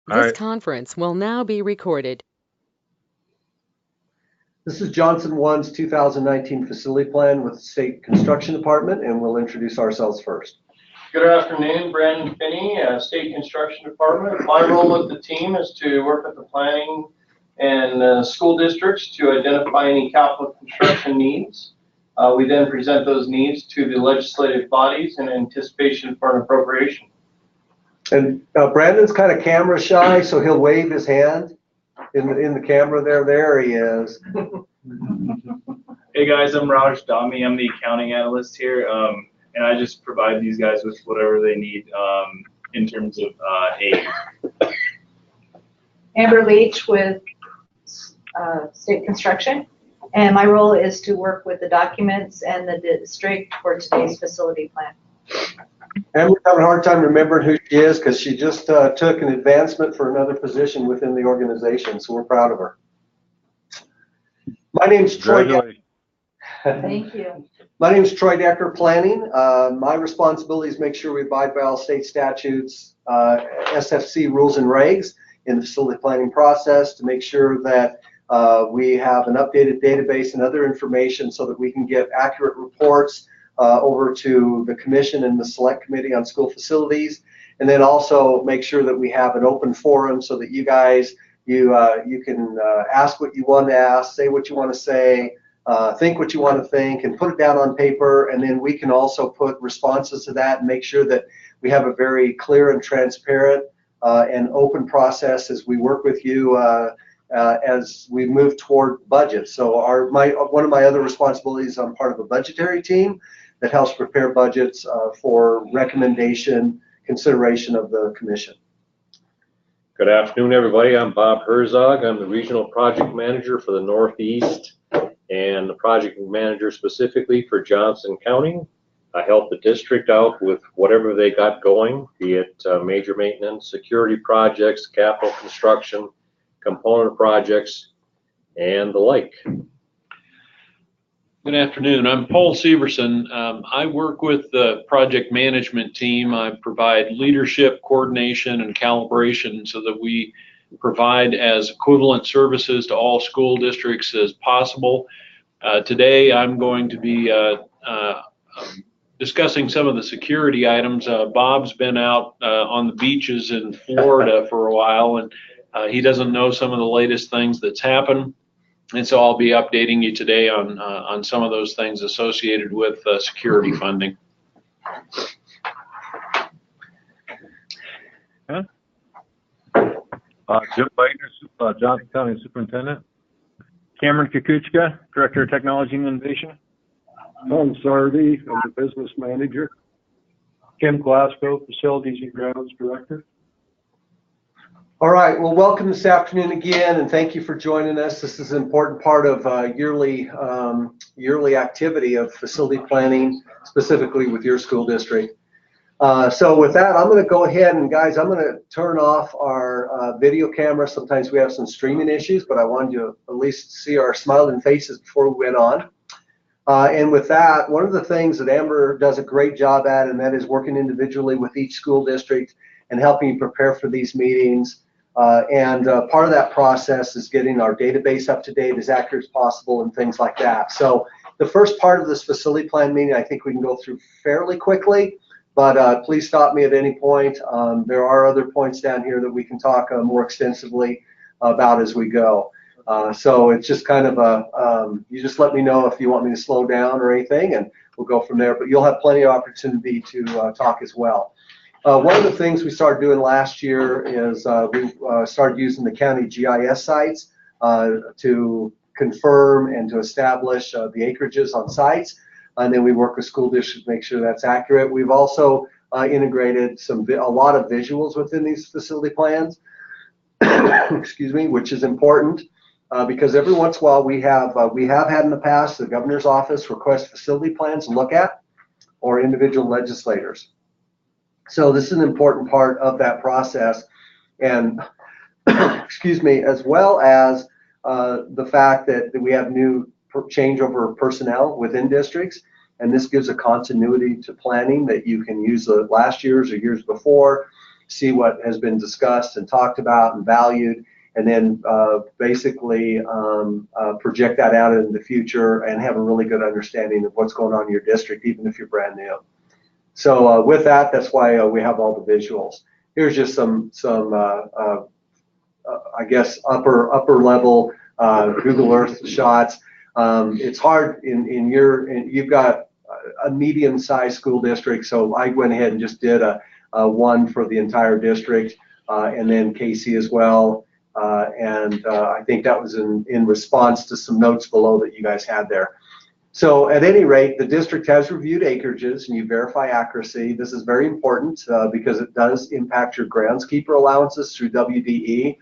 This conference will now be recorded. This is Johnson One's 2019 facility plan with the State Construction Department, and we'll introduce ourselves first. Good afternoon, Brandon Finney, State Construction Department. My role with the team is to work with the planning and school districts to identify any capital construction needs. We then present those needs to the legislative bodies in anticipation for an appropriation. And Brandon's kind of camera shy, so he'll wave his hand in the camera there. There he is. Hey guys, I'm Raj Dami. I'm the accounting analyst here, and I just provide these guys with whatever they need in terms of aid. Amber Leach with State Construction, and my role is to work with the documents and the district for today's facility plan. And we're having a hard time remembering who she is because she just took an advancement for another position within the organization, so we're proud of her. My name's Troy. Thank you. My name is Troy Decker, Planning. My responsibility is make sure we abide by all state statutes, SFC rules and regs in the facility planning process to make sure that we have an updated database and other information so that we can get accurate reports over to the commission and the select committee on school facilities, and then also make sure that we have an open forum so that you guys, you can ask what you want to ask, say what you want to say, think what you want to think, and put it down on paper, and then we can also put responses to that and make sure that we have a very clear and transparent and open process as we work with you as we move toward budget. So one of my other responsibilities, I'm part of a budgetary team that helps prepare budgets for recommendation, consideration of the commission. Good afternoon, everybody. I'm Bob Herzog. I'm the Regional Project Manager for the Northeast and the Project Manager specifically for Johnson County. I help the district out with whatever they got going, be it major maintenance, security projects, capital construction, component projects, and the like. Good afternoon. I'm Paul Severson. I work with the project management team. I provide leadership, coordination, and calibration so that we provide as equivalent services to all school districts as possible. Today I'm going to be discussing some of the security items. Bob's been out on the beaches in Florida for a while, and he doesn't know some of the latest things that's happened. And so I'll be updating you today on some of those things associated with security funding. Jim Wagner, Johnson County Superintendent. Cameron Kukuchka, Director of Technology and Innovation. Tom Sardi, I'm the Business Manager. Kim Glasgow, Facilities and Grounds Director. All right, well, welcome this afternoon again, and thank you for joining us. This is an important part of yearly activity of facility planning, specifically with your school district. So with that, I'm going to go ahead and, guys, I'm going to turn off our video camera. Sometimes we have some streaming issues, but I wanted you to at least see our smiling faces before we went on. And with that, one of the things that Amber does a great job at, and that is working individually with each school district and helping you prepare for these meetings. Part of that process is getting our database up to date, as accurate as possible, and things like that. So the first part of this facility plan meeting, I think we can go through fairly quickly, but please stop me at any point. There are other points down here that we can talk more extensively about as we go. So it's just kind of you just let me know if you want me to slow down or anything, and we'll go from there. But you'll have plenty of opportunity to talk as well. One of the things we started doing last year is we started using the county GIS sites to confirm and to establish the acreages on sites, and then we work with school districts to make sure that's accurate. We've also integrated a lot of visuals within these facility plans, excuse me, which is important because every once in a while we have had in the past the governor's office request facility plans to look at, or individual legislators. So this is an important part of that process, and excuse me, as well as the fact that we have new changeover personnel within districts, and this gives a continuity to planning that you can use the last year's or years before, see what has been discussed and talked about and valued, and then basically project that out into the future and have a really good understanding of what's going on in your district, even if you're brand new. So with that, that's why we have all the visuals. Here's just some I guess upper level Google Earth shots. It's hard you've got a medium-sized school district, so I went ahead and just did a one for the entire district, and then Casey as well. I think that was in response to some notes below that you guys had there. So at any rate, the district has reviewed acreages and you verify accuracy. This is very important because it does impact your groundskeeper allowances through WDE.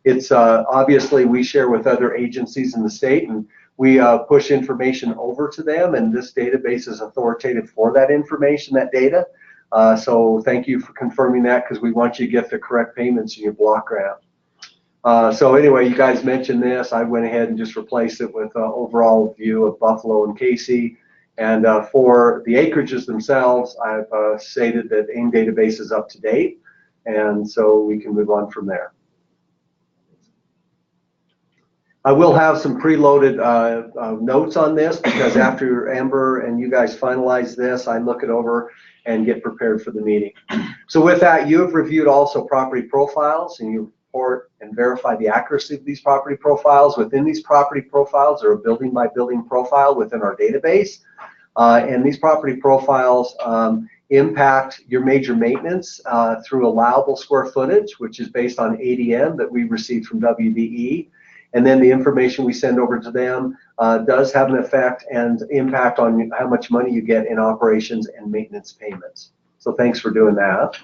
It's obviously we share with other agencies in the state, and we push information over to them, and this database is authoritative for that information, that data. So thank you for confirming that, because we want you to get the correct payments in your block grant. So anyway, you guys mentioned this. I went ahead and just replaced it with an overall view of Buffalo and Casey. And for the acreages themselves, I've stated that AIM database is up to date, and so we can move on from there. I will have some preloaded notes on this, because after Amber and you guys finalize this, I look it over and get prepared for the meeting. So with that, you have reviewed also property profiles, and you report and verify the accuracy of these property profiles. Within these property profiles are a building by building profile within our database. And these property profiles impact your major maintenance through allowable square footage, which is based on ADM that we receive from WDE. And then the information we send over to them does have an effect and impact on how much money you get in operations and maintenance payments. So thanks for doing that.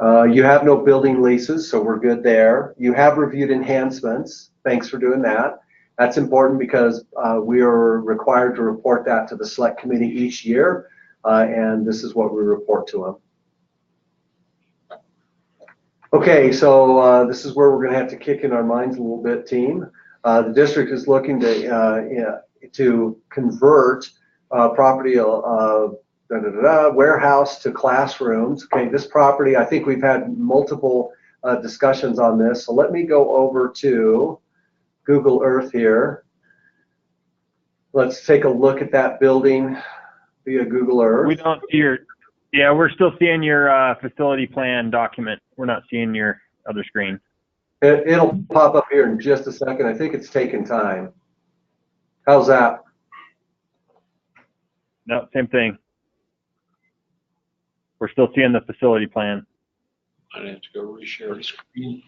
You have no building leases, so we're good there. You have reviewed enhancements. Thanks for doing that. That's important because we are required to report that to the select committee each year, and this is what we report to them. Okay, so this is where we're going to have to kick in our minds a little bit, team. The district is looking to convert property warehouse to classrooms. Okay, this property, I think we've had multiple discussions on this. So let me go over to Google Earth here. Let's take a look at that building via Google Earth. We don't see your, yeah, we're still seeing your facility plan document. We're not seeing your other screen. It'll pop up here in just a second. I think it's taking time. How's that? No, same thing. We're still seeing the facility plan. I'd have to go reshare the screen.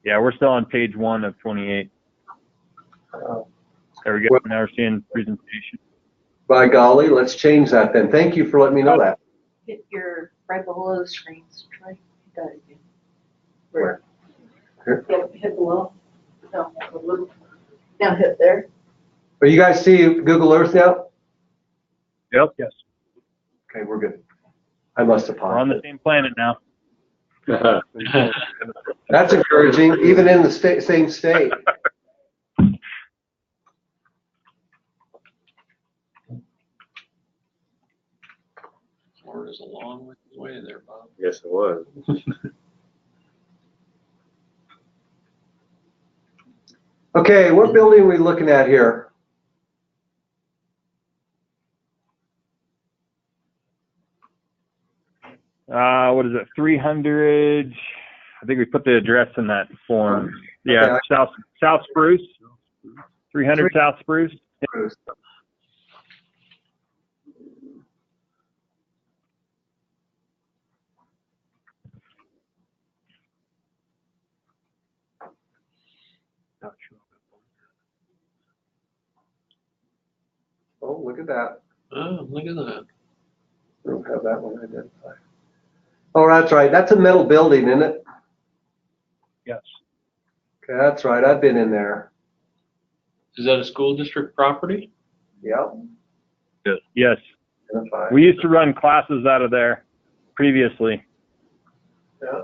Yeah, we're still on page 1 of 28. There we go. Now we're seeing presentation. By golly, let's change that then. Thank you for letting me know that. Hit your right below the screens. Try hit that again. Where? Here? Yep, hit below. No, a little. Now hit there. Are you guys see Google Earth now? Yep. Yes. Okay, we're good. I must have paused. We're on the same planet now. That's encouraging, even in the same state. Florida's a long way there, Bob. Yes, it was. Okay, what building are we looking at here? What is it? 300. I think we put the address in that form. Yeah, Okay. South Spruce. 300 South Spruce. Oh, look at that. Oh, look at that. We don't have that one identified. Oh, that's right. That's a metal building, isn't it? Yes. Okay, that's right. I've been in there. Is that a school district property? Yep. Yes. Identified. We used to run classes out of there previously. Yeah.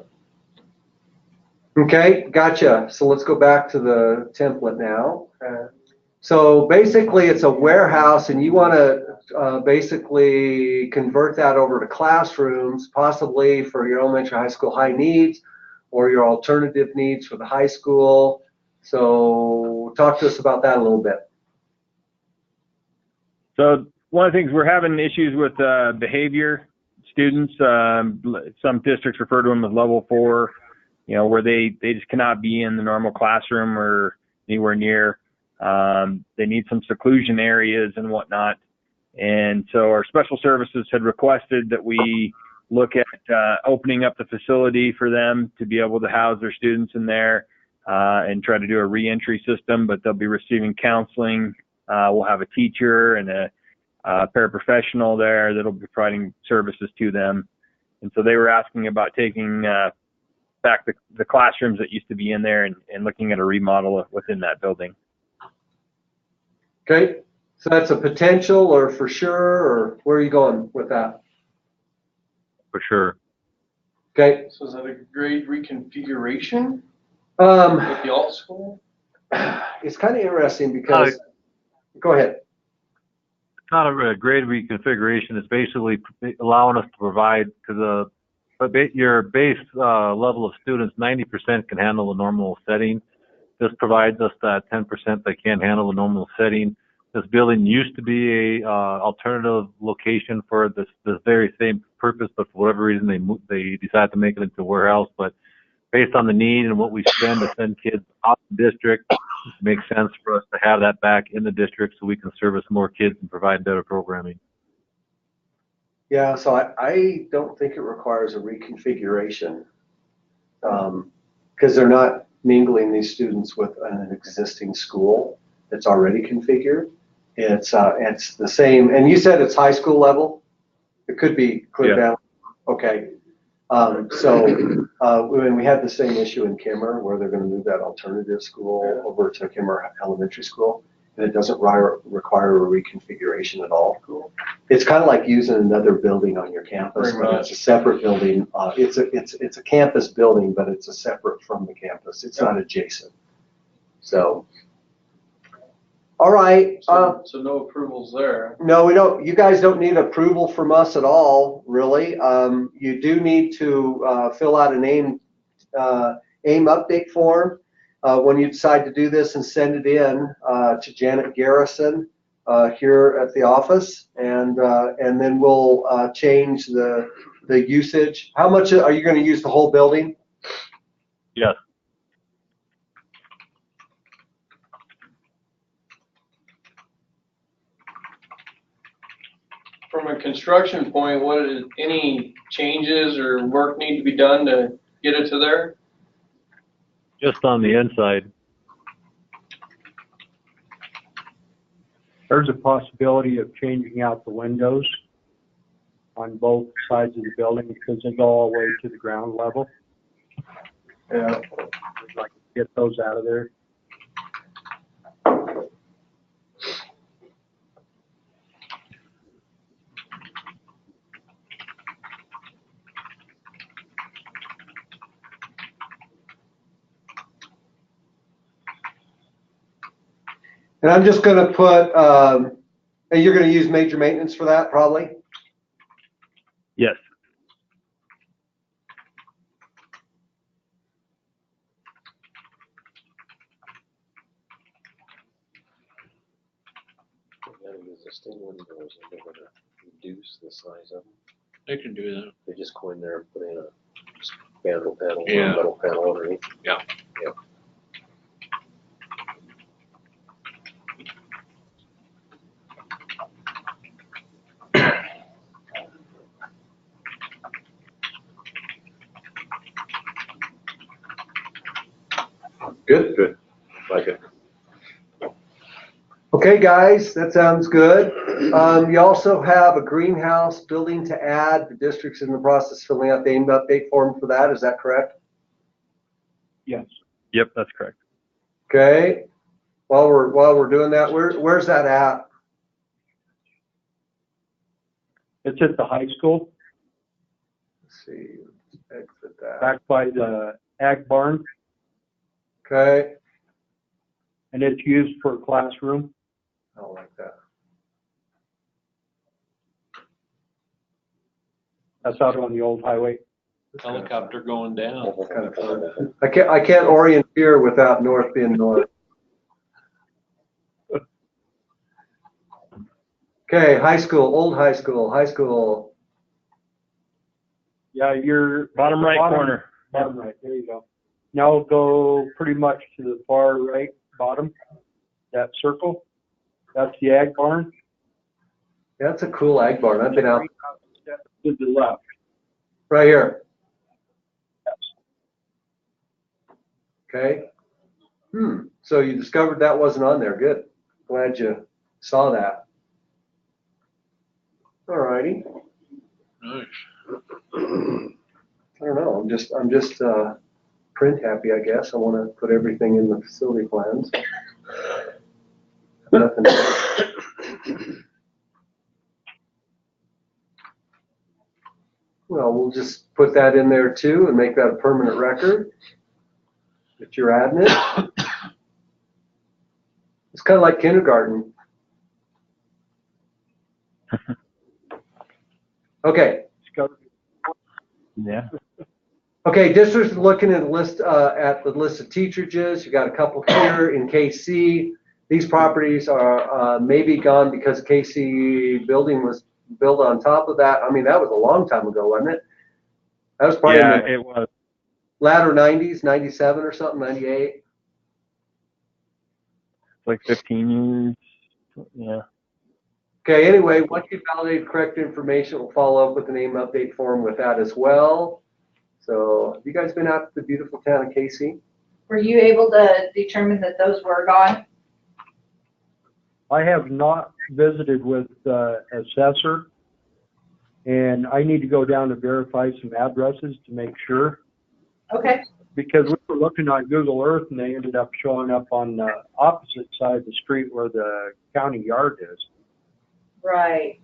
Okay, gotcha. So let's go back to the template now. So basically it's a warehouse, and you want to basically convert that over to classrooms, possibly for your elementary, high school high needs, or your alternative needs for the high school. So talk to us about that a little bit. So one of the things we're having issues with behavior students. Some districts refer to them as level 4, where they just cannot be in the normal classroom or anywhere near. They need some seclusion areas and whatnot. And so our special services had requested that we look at opening up the facility for them to be able to house their students in there and try to do a reentry system, but they'll be receiving counseling. We'll have a teacher and a paraprofessional there that'll be providing services to them. And so they were asking about taking back the classrooms that used to be in there and looking at a remodel within that building. Okay, so that's a potential or for sure, or where are you going with that? For sure. Okay. So is that a grade reconfiguration Um, with the alt school? it's kind of interesting because, go ahead. It's not a grade reconfiguration. It's basically allowing us to provide, because your base level of students, 90% can handle the normal setting. This provides us that 10% that can't handle the normal setting. This building used to be a alternative location for this very same purpose, but for whatever reason they decided to make it into a warehouse. But based on the need and what we spend to send kids out of the district, it makes sense for us to have that back in the district so we can service more kids and provide better programming. Yeah, so I don't think it requires a reconfiguration because they're not mingling these students with an existing school that's already configured. It's the same, and you said it's high school level. It could be clear down. Okay. When we had the same issue in Kimmer where they're going to move that alternative school over to Kimmer Elementary School, and it doesn't require a reconfiguration at all. Cool. It's kind of like using another building on your campus, but it's a separate building. It's a campus building, but it's a separate from the campus. It's not adjacent. So, all right. So no approvals there. No, we don't. You guys don't need approval from us at all, really. You do need to fill out an AIM update form when you decide to do this and send it in to Janet Garrison here at the office, and then we'll change the usage. How much are you going to use the whole building? Yes. From a construction point, any changes or work need to be done to get it to there? Just on the inside. There's a possibility of changing out the windows on both sides of the building because they go all the way to the ground level. Yeah. I'd like to get those out of there. And I'm just going to put, and you're going to use major maintenance for that, probably? Yes. Existing windows, and they're going to reduce the size of them. They can do that. They just go in there and put in a spandrel panel, Yeah. or metal panel underneath. Yeah. Yep. Good. Good. Like it. Okay, guys, that sounds good. You also have a greenhouse building to add. The district's in the process of filling out the AIM update form for that. Is that correct? Yes. Yep, that's correct. Okay. While we're doing that, where's that at? It's at the high school, Let's see. Exit that. back by the ag barn, Okay. and it's used for a classroom. I don't like that. That's out on the old highway. Helicopter going down. Kind of fun. I can't orient here without north being north. Okay, high school, old high school, high school. Yeah, you're Bottom right corner. Bottom right, there you go. Now go pretty much to the far right bottom, that circle. That's the ag barn. Yeah, that's a cool ag barn. I've been out To the left. right here. Okay. So you discovered that wasn't on there. Good. Glad you saw that. All righty. Nice. I don't know. I'm just print happy, I guess. I want to put everything in the facility plans. Nothing. Well, we'll just put that in there too and make that a permanent record that you're adding it. It's kind of like kindergarten. Okay. Yeah. Okay, districts are looking at the list of teacherages. You got a couple here in KC. These properties are maybe gone because KC building was built on top of that. I mean, that was a long time ago, wasn't it? That was probably Yeah, in the it was. latter 90s, 97 or something, 98. Like 15 years. Yeah. Okay, anyway, once you validate correct information, we'll follow up with the name update form with that as well. So, have you guys been out to the beautiful town of KC? Were you able to determine that those were gone? I have not visited with assessor, and I need to go down to verify some addresses to make sure. Okay. Because we were looking on Google Earth and they ended up showing up on the opposite side of the street where the county yard is. Right.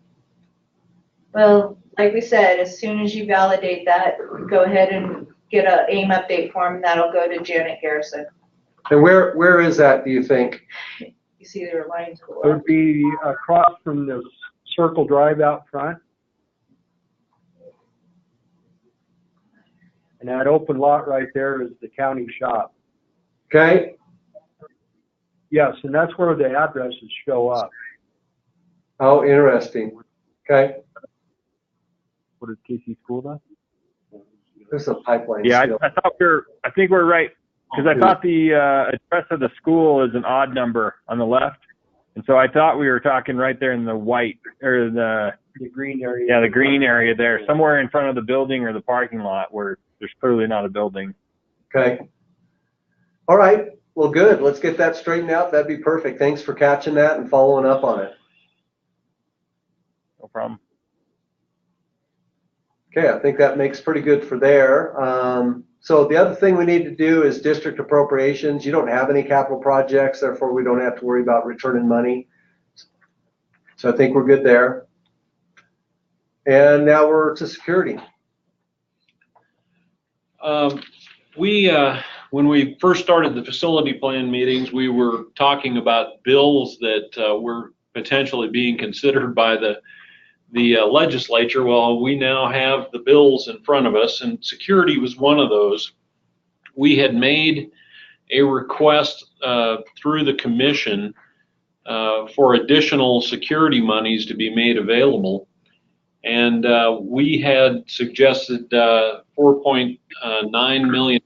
Well, like we said, as soon as you validate that, go ahead and get a AIM update form, and that'll go to Janet Garrison. And where is that, do you think? You see their lines to the It would left. be across from the circle drive out front. And that open lot right there is the county shop. Okay, Yes, and that's where the addresses show up. oh, interesting. Okay, What is KC School then? there's a pipeline Yeah, still. I think we're right. Because I thought the address of the school is an odd number on the left. And so I thought we were talking right there in the white, or the green area. Yeah, the green area there, somewhere in front of the building or the parking lot where there's clearly not a building. Okay. All right, well, good. Let's get that straightened out. That'd be perfect. Thanks for catching that and following up on it. No problem. Okay, I think that makes pretty good for there. So the other thing we need to do is district appropriations. You don't have any capital projects, therefore we don't have to worry about returning money. So I think we're good there. And now we're to security. When we first started the facility plan meetings, we were talking about bills that were potentially being considered by the legislature. Well, we now have the bills in front of us, and security was one of those. We had made a request through the commission for additional security monies to be made available. And we had suggested $4.9 million,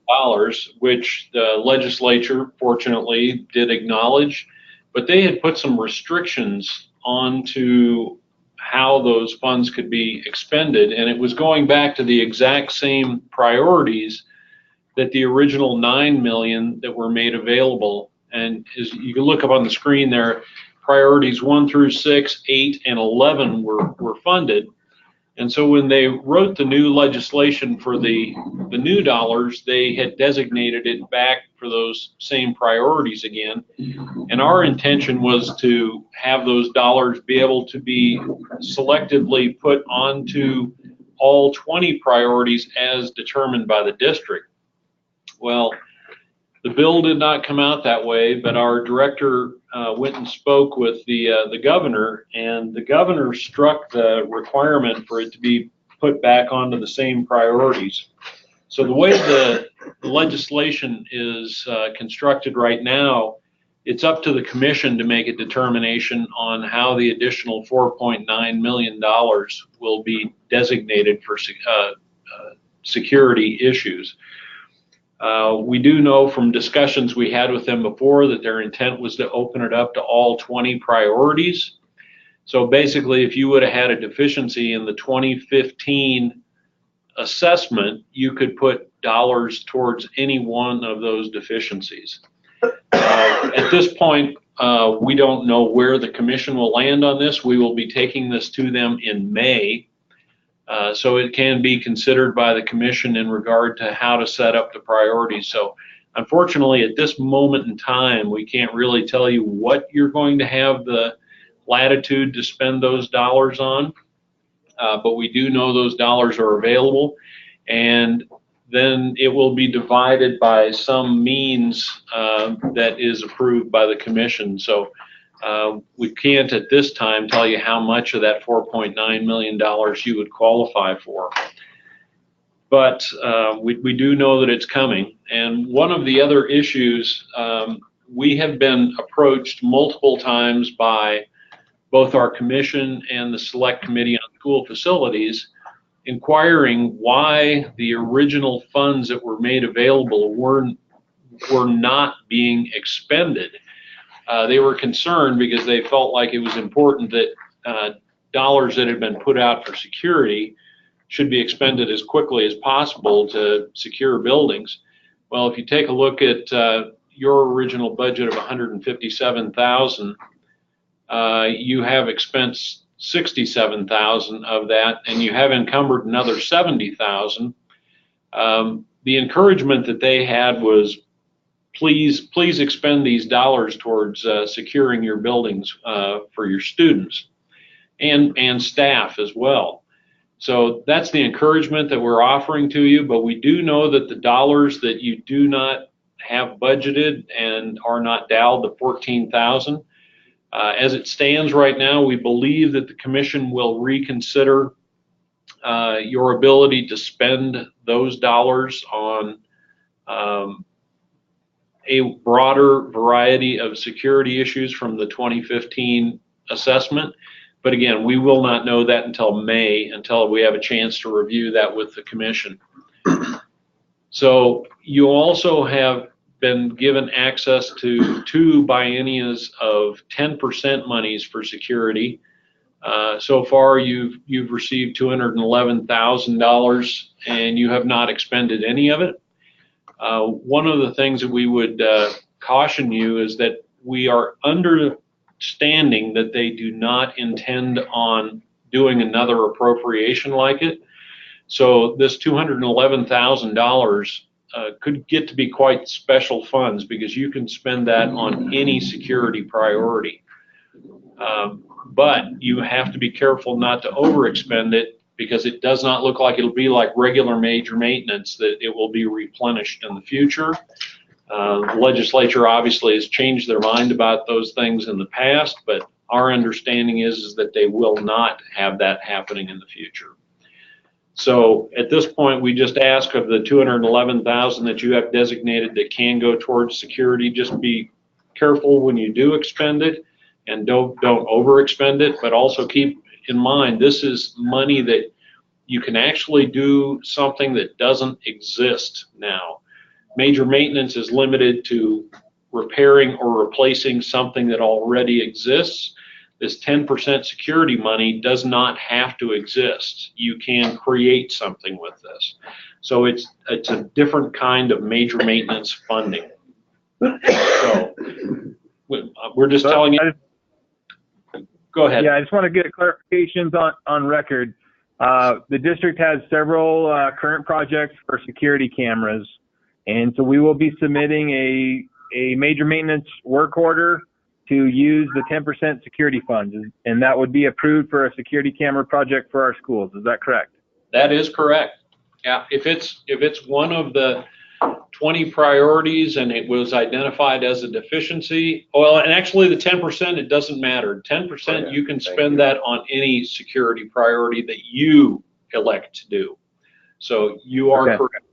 which the legislature fortunately did acknowledge, but they had put some restrictions onto how those funds could be expended, and it was going back to the exact same priorities that the original $9 million that were made available. And as you can look up on the screen there, priorities 1 through 6, 8, and 11 were funded. And so when they wrote the new legislation for the new dollars, they had designated it back for those same priorities again. And our intention was to have those dollars be able to be selectively put onto all 20 priorities as determined by the district. Well, the bill did not come out that way, but our director went and spoke with the governor, and the governor struck the requirement for it to be put back onto the same priorities. So the way the legislation is constructed right now, it's up to the commission to make a determination on how the additional $4.9 million will be designated for security issues. We do know from discussions we had with them before that their intent was to open it up to all 20 priorities. So basically, if you would have had a deficiency in the 2015 assessment, you could put dollars towards any one of those deficiencies. At this point, we don't know where the commission will land on this. We will be taking this to them in May. So it can be considered by the commission in regard to how to set up the priorities. So unfortunately, at this moment in time, we can't really tell you what you're going to have the latitude to spend those dollars on. But we do know those dollars are available, and then it will be divided by some means that is approved by the commission. So we can't at this time tell you how much of that $4.9 million you would qualify for. But we do know that it's coming. And one of the other issues, we have been approached multiple times by both our commission and the Select Committee on School Facilities, inquiring why the original funds that were made available were not being expended. They were concerned because they felt like it was important that dollars that had been put out for security should be expended as quickly as possible to secure buildings. Well, if you take a look at your original budget of $157,000, you have expensed $67,000 of that, and you have encumbered another $70,000. The encouragement that they had was, please expend these dollars towards securing your buildings for your students and staff as well. So that's the encouragement that we're offering to you, but we do know that the dollars that you do not have budgeted and are not dialed to $14,000, as it stands right now, we believe that the commission will reconsider your ability to spend those dollars on a broader variety of security issues from the 2015 assessment. But again, we will not know that until May, until we have a chance to review that with the commission. So you also have been given access to 2 biennials of 10% monies for security. So far, you've received $211,000, and you have not expended any of it. One of the things that we would caution you is that we are understanding that they do not intend on doing another appropriation like it. So this $211,000 could get to be quite special funds, because you can spend that on any security priority. But you have to be careful not to overexpend it, because it does not look like it'll be like regular major maintenance, that it will be replenished in the future. The legislature obviously has changed their mind about those things in the past, but our understanding is that they will not have that happening in the future. So at this point, we just ask of the $211,000 that you have designated that can go towards security, just be careful when you do expend it, and don't overexpend it, but also keep in mind, this is money that you can actually do something that doesn't exist now. Major maintenance is limited to repairing or replacing something that already exists. This 10% security money does not have to exist. You can create something with this. So it's a different kind of major maintenance funding. So we're just telling you. Go ahead. Yeah, I just want to get clarifications on record. The district has several current projects for security cameras, and so we will be submitting a major maintenance work order to use the 10% security funds, and that would be approved for a security camera project for our schools. Is that correct? That is correct. Yeah, if it's one of the 20 priorities and it was identified as a deficiency, well, and actually the 10%, it doesn't matter. 10%, you can spend that on any security priority that you elect to do. So you are Okay. correct.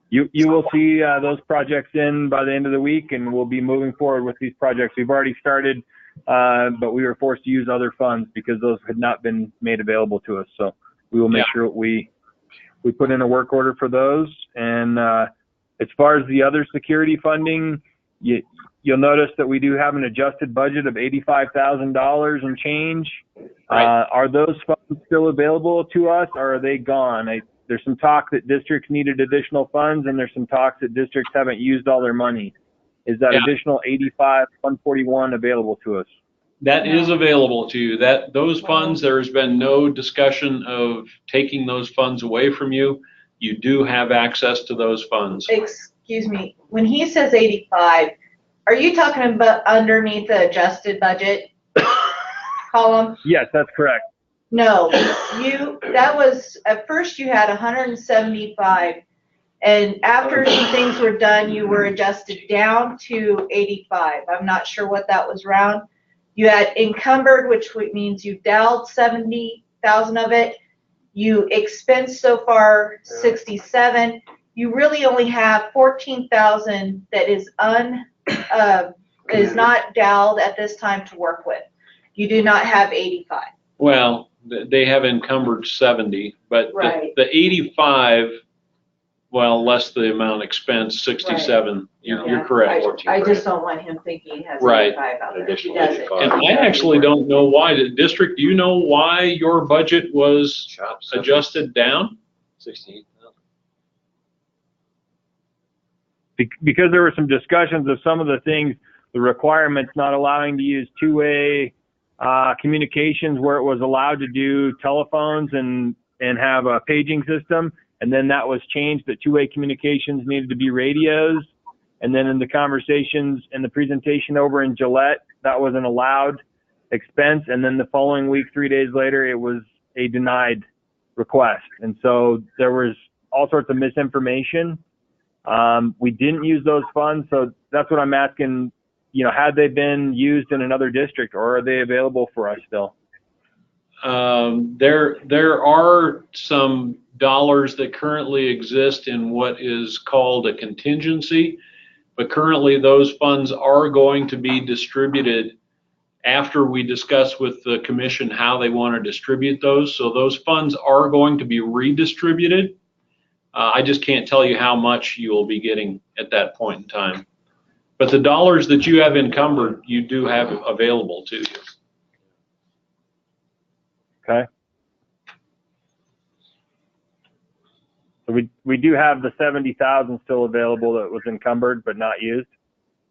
You will see those projects in by the end of the week, and we'll be moving forward with these projects. We've already started, but we were forced to use other funds because those had not been made available to us. So we will make sure we put in a work order for those. And as far as the other security funding, you'll notice that we do have an adjusted budget of $85,000 and change. Right. Are those funds still available to us, or are they gone? There's some talk that districts needed additional funds, and there's some talks that districts haven't used all their money. Is that additional 85,141 available to us? That is available to you. Those funds, there has been no discussion of taking those funds away from you. You do have access to those funds. Excuse me, when he says 85, are you talking about underneath the adjusted budget column? Yes, that's correct. No, that was, at first you had 175, and after some things were done, you were adjusted down to 85. I'm not sure what that was around. You had encumbered, which means you dialed 70,000 of it. You expensed so far 67. You really only have 14,000 that is is not dialed at this time to work with. You do not have 85. Well, they have encumbered 70, but Right. the 85, well, less the amount expense, 67. You're correct. I just don't want him thinking he has Right. 85 out there. He Additional doesn't. 85. And I actually don't know why. The district, do you know why your budget was Shop adjusted down? 68,000. Because there were some discussions of some of the things, the requirements not allowing to use two-way communications where it was allowed to do telephones and have a paging system. And then that was changed that two-way communications needed to be radios. And then in the conversations and the presentation over in Gillette, that was an allowed expense. And then the following week, 3 days later, it was a denied request. And so there was all sorts of misinformation. We didn't use those funds. So that's what I'm asking, had they been used in another district, or are they available for us still? There are some dollars that currently exist in what is called a contingency, but currently those funds are going to be distributed after we discuss with the commission how they want to distribute those. So those funds are going to be redistributed. I just can't tell you how much you will be getting at that point in time. But the dollars that you have encumbered, you do have available to you. Okay. So we do have the 70,000 still available that was encumbered but not used.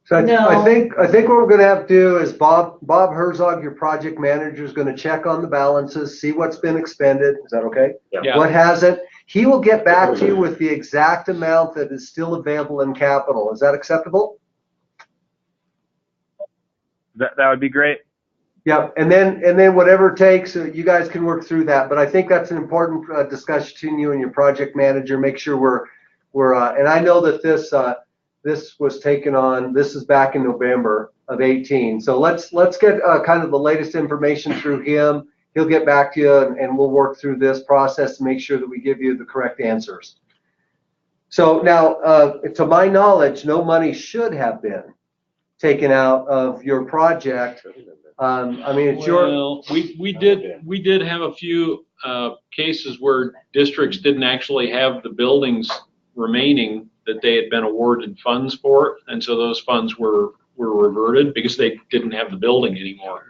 So No. I think what we're going to have to do is Bob Herzog, your project manager, is going to check on the balances, see what's been expended. Is that okay? Yeah. What hasn't? He will get back to you with the exact amount that is still available in capital. Is that acceptable? That would be great. Yep. And then whatever it takes, you guys can work through that. But I think that's an important discussion between you and your project manager. Make sure we're and I know that this was taken on. This is back in November of 18. So let's get kind of the latest information through him. He'll get back to you, and we'll work through this process to make sure that we give you the correct answers. So now, to my knowledge, no money should have been taken out of your project. I mean, it's Well, we did have a few cases where districts didn't actually have the buildings remaining that they had been awarded funds for, and so those funds were reverted because they didn't have the building anymore.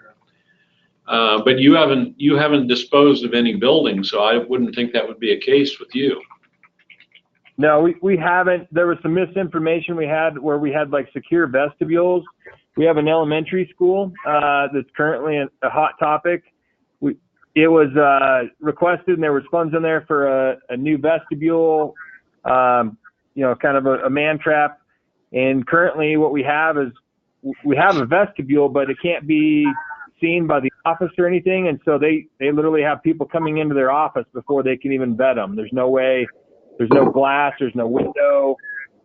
But you haven't disposed of any buildings, so I wouldn't think that would be a case with you. No, we haven't. There was some misinformation we had where we had like secure vestibules. We have an elementary school that's currently a hot topic. It was requested, and there was funds in there for a new vestibule, kind of a man trap. And currently what we have is we have a vestibule, but it can't be seen by the office or anything. And so they literally have people coming into their office before they can even vet them. There's no way, there's no glass, there's no window.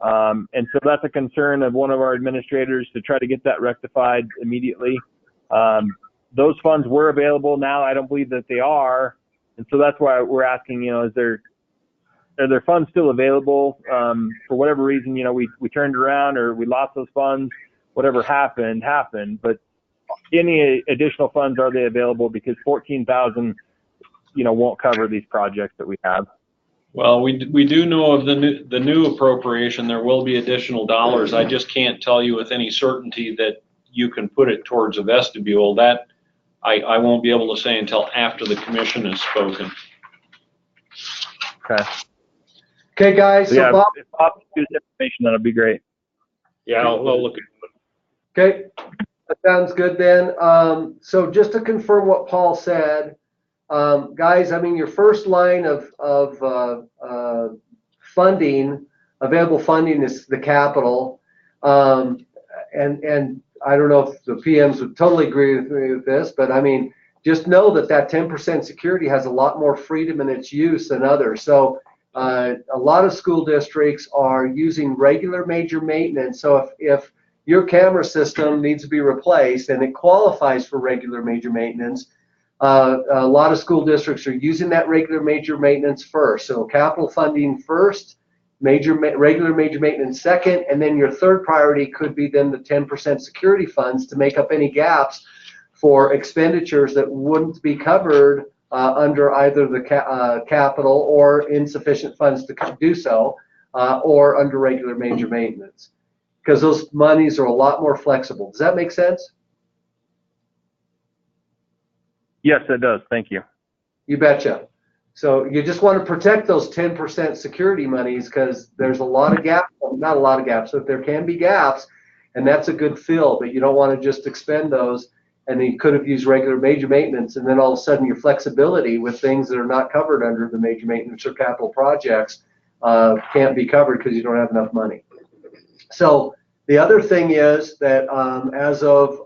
And so that's a concern of one of our administrators to try to get that rectified immediately. Those funds were available. Now I don't believe that they are. And so that's why we're asking, are there funds still available? For whatever reason, we turned around or we lost those funds, whatever happened. But any additional funds, are they available? Because 14,000, won't cover these projects that we have. Well, we do know of the new appropriation. There will be additional dollars. I just can't tell you with any certainty that you can put it towards a vestibule. That I won't be able to say until after the commission has spoken. Okay. Okay, guys. So Yeah, Bob, if Bob can use information, that'll be great. Yeah, I'll look at it. okay, that sounds good then. So just to confirm what Paul said, guys, I mean, your first line of funding, available funding, is the capital. And I don't know if the PMs would totally agree with me with this, but I mean, just know that 10% security has a lot more freedom in its use than others. So a lot of school districts are using regular major maintenance. So if your camera system needs to be replaced and it qualifies for regular major maintenance, a lot of school districts are using that regular major maintenance first. So capital funding first, regular major maintenance second, and then your third priority could be then the 10% security funds to make up any gaps for expenditures that wouldn't be covered under either the capital or insufficient funds to do so, or under regular major maintenance, because those monies are a lot more flexible. Does that make sense? Yes, it does. Thank you. You betcha. So you just want to protect those 10% security monies, because there's a lot of gaps, well, not a lot of gaps, but there can be gaps, and that's a good fill, but you don't want to just expend those, and then you could have used regular major maintenance, and then all of a sudden your flexibility with things that are not covered under the major maintenance or capital projects can't be covered because you don't have enough money. So the other thing is that as of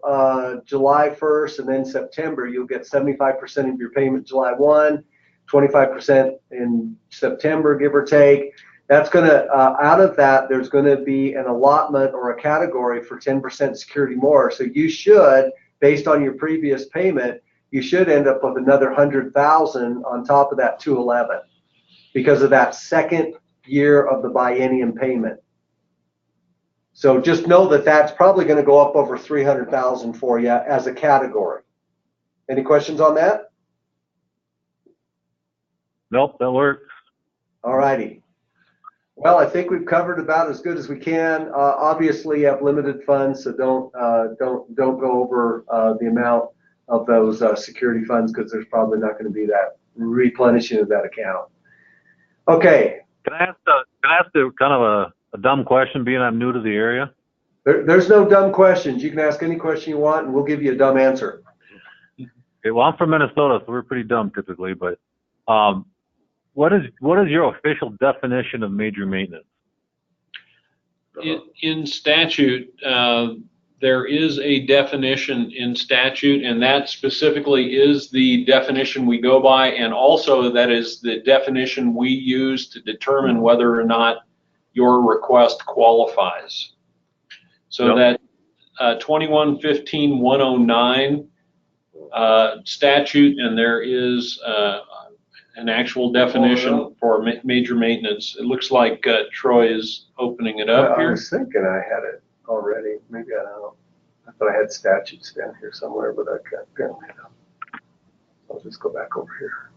July 1st and then September, you'll get 75% of your payment July 1, 25% in September, give or take. That's going to, out of that, there's going to be an allotment or a category for 10% security more. So you should, based on your previous payment, you should end up with another 100,000 on top of that 211 because of that second year of the biennium payment. So just know that that's probably going to go up over 300,000 for you as a category. Any questions on that? Nope, that works. All righty. Well, I think we've covered about as good as we can. Obviously, you have limited funds, so don't go over the amount of those security funds, because there's probably not going to be that replenishing of that account. Okay. Can I ask kind of a dumb question, being I'm new to the area? There's no dumb questions. You can ask any question you want, and we'll give you a dumb answer. Okay, well, I'm from Minnesota, so we're pretty dumb typically, but what is your official definition of major maintenance? In statute, there is a definition in statute, and that specifically is the definition we go by, and also that is the definition we use to determine whether or not your request qualifies. So that 2115-109 statute, and there is an actual definition for major maintenance. It looks like Troy is opening it up here. I was thinking I had it already. Maybe I don't. I thought I had statutes down here somewhere, but I can't. I'll just go back over here.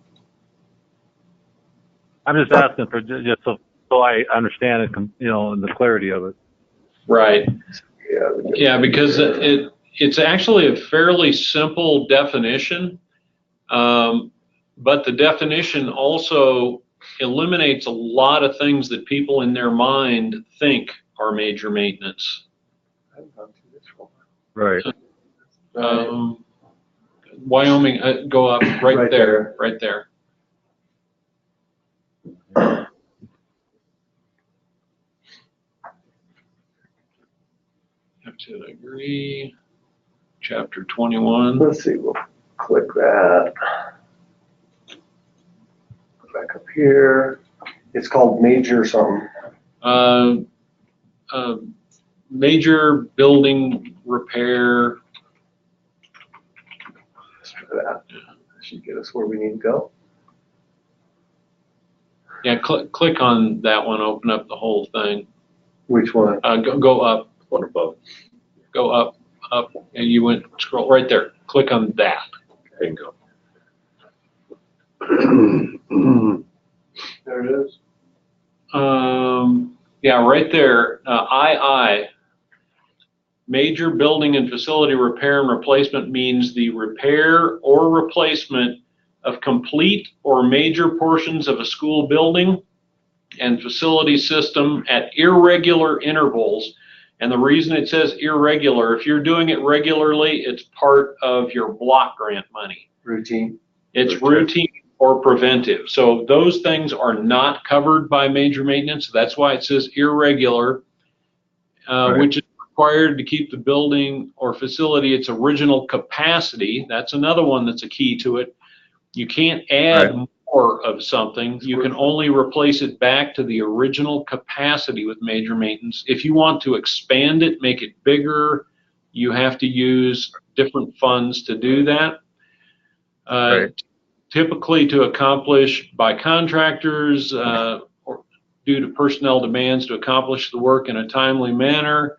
I'm just asking for just so I understand it, and the clarity of it. Right. Yeah. Yeah, because it's actually a fairly simple definition, but the definition also eliminates a lot of things that people in their mind think are major maintenance. Right. Wyoming, go up right there. Right there. Have to agree. Chapter 21. Let's see. We'll click that. Go back up here. It's called major something. Major building repair. Let's try that. That should get us where we need to go. Yeah, click on that one, open up the whole thing. Which one? Go up, One above. go up, and you went, scroll right there. Click on that. There you go. There it is. Yeah, right there, II, major building and facility repair and replacement means the repair or replacement of complete or major portions of a school building and facility system at irregular intervals. And the reason it says irregular, if you're doing it regularly, it's part of your block grant money. Routine. It's routine or preventive. So those things are not covered by major maintenance. That's why it says irregular, which is required to keep the building or facility its original capacity. That's another one that's a key to it. You can't add more of something. You can only replace it back to the original capacity with major maintenance. If you want to expand it, make it bigger, you have to use different funds to do that. Typically to accomplish by contractors or due to personnel demands to accomplish the work in a timely manner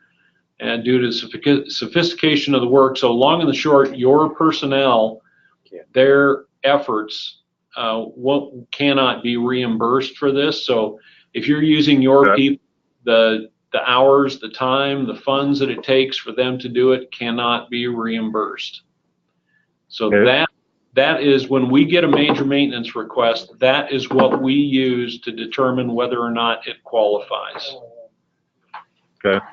and due to sophistication of the work. So long and the short, your personnel, their efforts cannot be reimbursed for this. So if you're using your people, the hours, the time, the funds that it takes for them to do it cannot be reimbursed. So that is when we get a major maintenance request, that is what we use to determine whether or not it qualifies. Okay.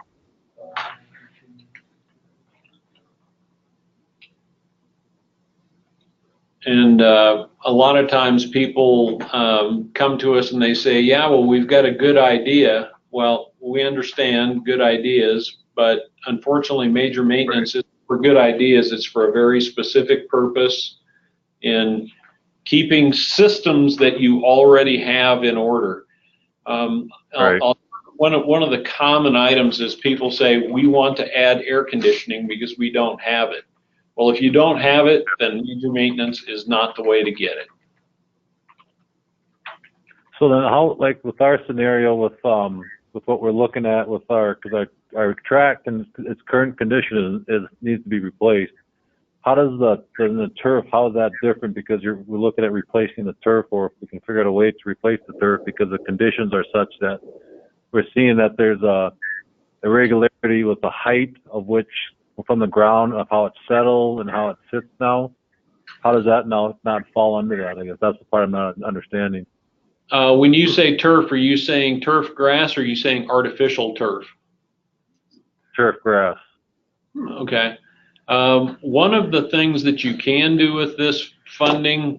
And a lot of times people come to us and they say, yeah, well, we've got a good idea. Well, we understand good ideas, but unfortunately major maintenance is for good ideas. It's for a very specific purpose in keeping systems that you already have in order. One of the common items is people say, we want to add air conditioning because we don't have it. Well, if you don't have it, then major maintenance is not the way to get it. So then how, like with our scenario with what we're looking at with because our track and its current condition needs to be replaced. How does the turf, how is that different? Because we're looking at replacing the turf, or if we can figure out a way to replace the turf because the conditions are such that we're seeing that there's a irregularity with the height of which from the ground of how it's settled and how it sits now. How does that now not fall under that? I guess that's the part I'm not understanding. When you say turf, are you saying turf grass or are you saying artificial turf? Turf grass. Okay. One of the things that you can do with this funding,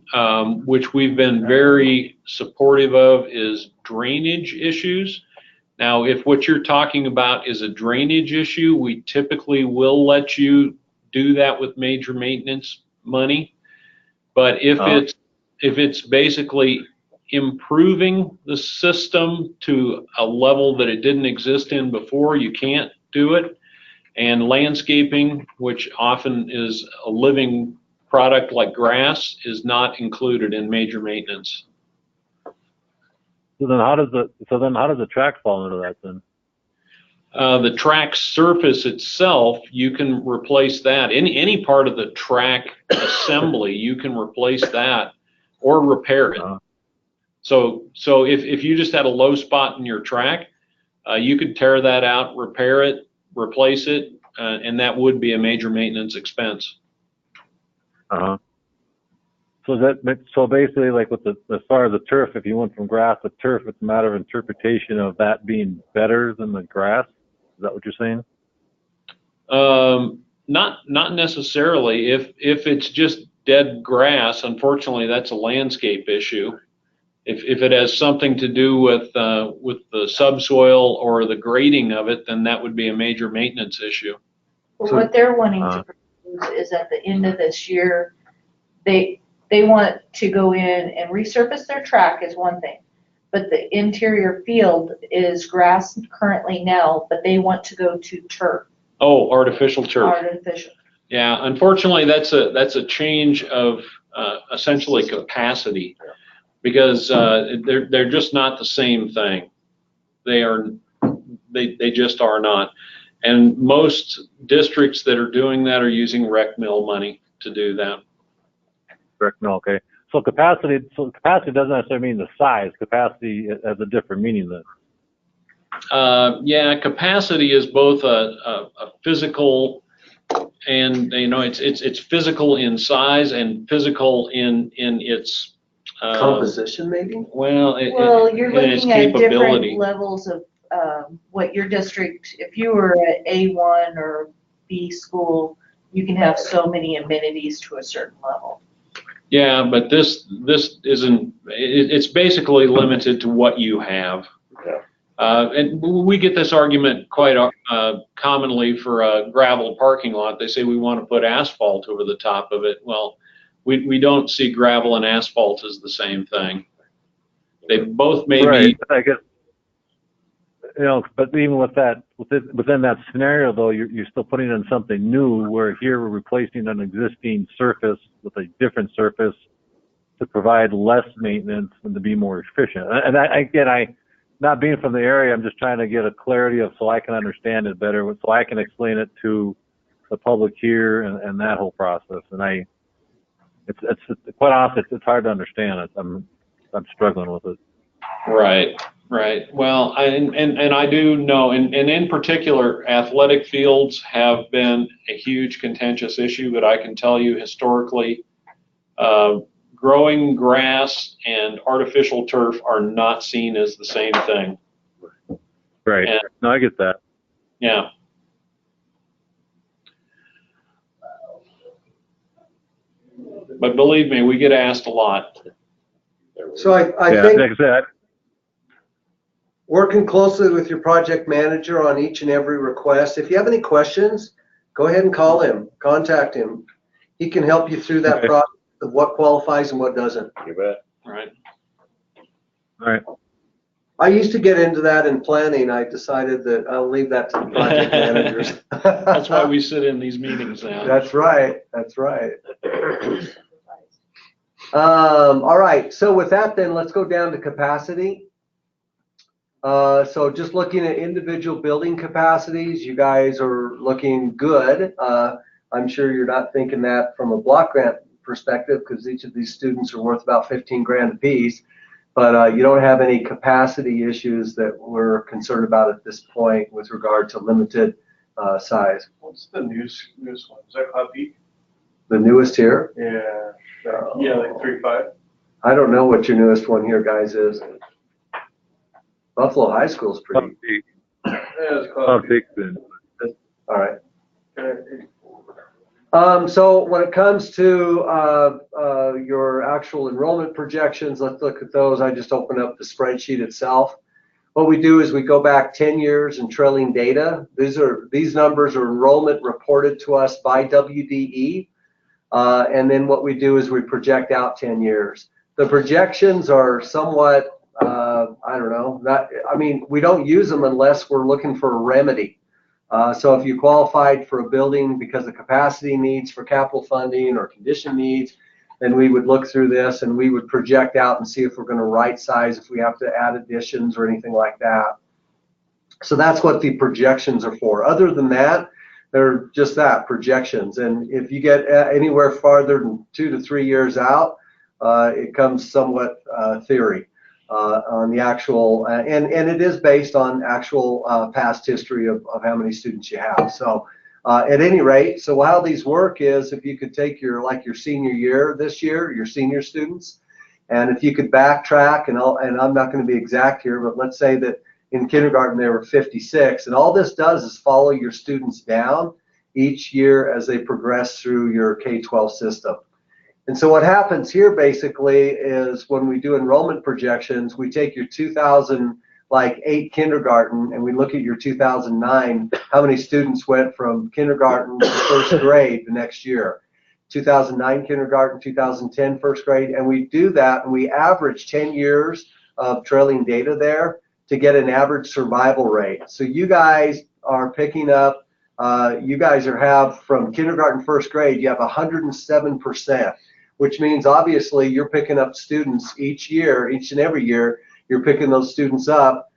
which we've been very supportive of, is drainage issues. Now, if what you're talking about is a drainage issue, we typically will let you do that with major maintenance money. But if it's basically improving the system to a level that it didn't exist in before, you can't do it. And landscaping, which often is a living product like grass, is not included in major maintenance. So then how does the track fall into that then? The track surface itself, you can replace that. Any part of the track assembly, you can replace that or repair it. So if you just had a low spot in your track, you could tear that out, repair it, replace it, and that would be a major maintenance expense. So basically, like with as far as the turf, if you went from grass to turf, it's a matter of interpretation of that being better than the grass. Is that what you're saying? Not necessarily. If it's just dead grass, unfortunately, that's a landscape issue. If it has something to do with the subsoil or the grading of it, then that would be a major maintenance issue. Well, what they're wanting to propose is at the end of this year, they want to go in and resurface their track is one thing, but the interior field is grass currently now, but they want to go to turf. Oh, artificial turf. Artificial. Yeah, unfortunately, that's a change of essentially capacity. because they're just not the same thing. They just are not. And most districts that are doing that are using rec mill money to do that. Rec mill, okay. So capacity doesn't necessarily mean the size. Capacity has a different meaning then. Yeah, capacity is both a physical, and it's physical in size and physical in its Composition, maybe? Well, you're in its looking at different capability. levels of what your district, if you were at A1 or B school, you can have so many amenities to a certain level. Yeah, but this isn't. It's basically limited to what you have. Yeah. And we get this argument quite commonly for a gravel parking lot. They say we want to put asphalt over the top of it. Well, we don't see gravel and asphalt as the same thing. They both may right. be. I guess, but even with that, within that scenario though, you're still putting in something new, where here we're replacing an existing surface with a different surface to provide less maintenance and to be more efficient. And not being from the area, I'm just trying to get a clarity of, so I can understand it better, so I can explain it to the public here and that whole process. And it's quite honestly, it's hard to understand. I'm struggling with it. Right. Well, I do know, and in particular, athletic fields have been a huge contentious issue, but I can tell you historically, growing grass and artificial turf are not seen as the same thing. Right. And, no, I get that. Yeah. But believe me, we get asked a lot. So I think, like I said, working closely with your project manager on each and every request. If you have any questions, go ahead and call him, contact him. He can help you through that process of what qualifies and what doesn't. You bet. Right. all right. I used to get into that in planning. I decided that I'll leave that to the project managers. That's why we sit in these meetings now. That's right. All right. So with that, then let's go down to capacity. So just looking at individual building capacities, you guys are looking good. I'm sure you're not thinking that from a block grant perspective, because each of these students are worth about 15 grand a piece. But you don't have any capacity issues that we're concerned about at this point with regard to limited size. What's the newest one? Is that Cloud Peak? The newest here? Yeah. Yeah, like 3.5. I don't know what your newest one here, guys, is. Buffalo High School is pretty. Yeah, it's Cloud Peak. All right. So when it comes to your actual enrollment projections, let's look at those. I just opened up the spreadsheet itself. What we do is we go back 10 years in trailing data. These numbers are enrollment reported to us by WDE. And then what we do is we project out 10 years. The projections are somewhat, I don't know, we don't use them unless we're looking for a remedy. So if you qualified for a building because of capacity needs for capital funding or condition needs, then we would look through this and we would project out and see if we're going to right size, if we have to add additions or anything like that. So that's what the projections are for. Other than that, they're just that, projections. And if you get anywhere farther than 2 to 3 years out, it comes somewhat theory. On the actual, and it is based on actual past history of how many students you have. So at any rate, so how these work is if you could take your senior year this year, your senior students, and if you could backtrack, and I'm not going to be exact here, but let's say that in kindergarten they were 56, and all this does is follow your students down each year as they progress through your K-12 system. And so what happens here basically is when we do enrollment projections, we take your 2008 kindergarten and we look at your 2009, how many students went from kindergarten to first grade the next year. 2009 kindergarten, 2010 first grade, and we do that and we average 10 years of trailing data there to get an average survival rate. So you guys are picking up, you guys have from kindergarten first grade, you have 107%. which means obviously you're picking up students each year, each and every year, you're picking those students up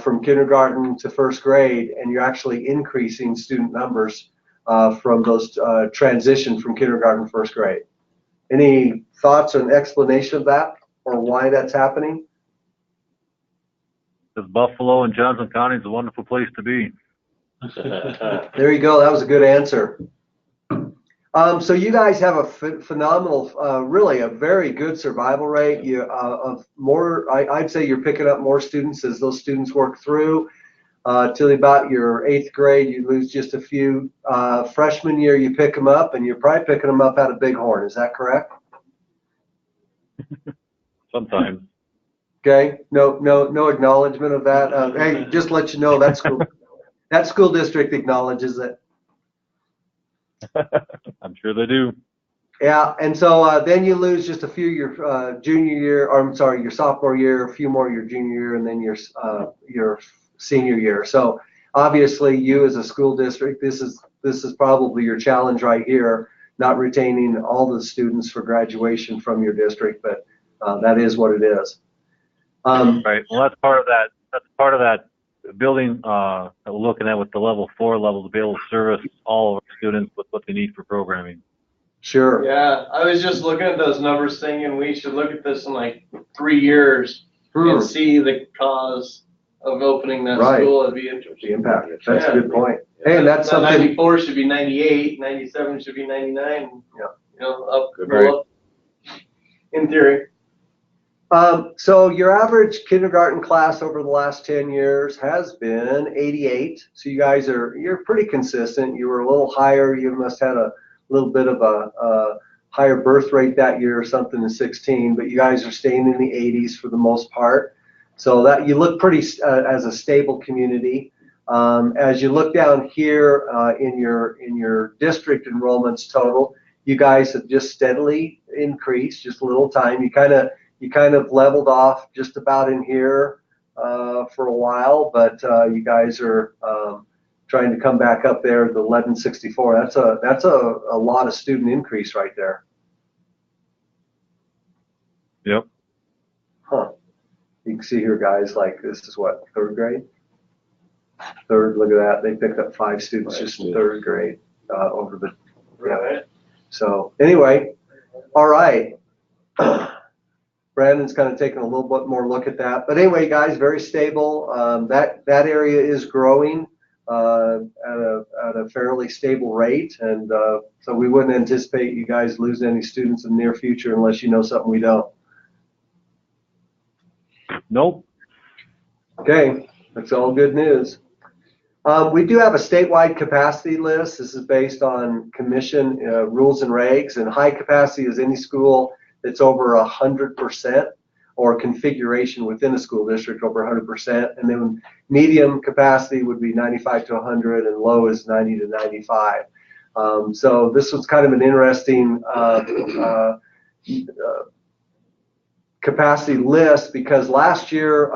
from kindergarten to first grade, and you're actually increasing student numbers from those transition from kindergarten to first grade. Any thoughts or explanation of that or why that's happening? Because Buffalo and Johnson County is a wonderful place to be. There you go. That was a good answer. So you guys have a phenomenal, really a very good survival rate. Of more, I'd say you're picking up more students as those students work through. Till about your 8th grade, you lose just a few. Freshman year, you pick them up, and you're probably picking them up out of Bighorn. Is that correct? Sometimes. Okay. No acknowledgement of that. Hey, just let you know that school district acknowledges it. I'm sure they do. Yeah, and so then you lose just a few your junior year, or I'm sorry, your sophomore year, a few more your junior year, and then your senior year. So obviously, you as a school district, this is probably your challenge right here, not retaining all the students for graduation from your district, but that is what it is. Right. Well, that's part of that. That's part of that building that we're looking at with the level 4 level to be able to service all of our students with what they need for programming. Sure. Yeah, I was just looking at those numbers thinking we should look at this in like 3 years and see the cause of opening that school. It'd be interesting. The impact. That's a good point. Hey, and that's something. 94 should be 98, 97 should be 99. Yeah. You know, Right. up in theory. So your average kindergarten class over the last 10 years has been 88. So you guys you're pretty consistent. You were a little higher. You must have had a little bit of a higher birth rate that year or something in 16, but you guys are staying in the 80s for the most part. So that you look pretty as a stable community. As you look down here in your district enrollments total, you guys have just steadily increased, just a little time. You kind of leveled off just about in here for a while, but you guys are trying to come back up there, the 1164. That's a lot of student increase right there. Yep. Huh. You can see here, guys, like this is what, 3rd grade? Third, look at that. They picked up 5 students just in 3rd grade over the, yeah. So anyway, all right. Brandon's kind of taking a little bit more look at that. But anyway, guys, very stable. That area is growing at a fairly stable rate. And so we wouldn't anticipate you guys losing any students in the near future unless you know something we don't. Nope. Okay, that's all good news. We do have a statewide capacity list. This is based on commission rules and regs, and high capacity is any school that's over 100% or configuration within a school district over 100%. And then medium capacity would be 95 to 100 and low is 90 to 95. So this was kind of an interesting capacity list because last year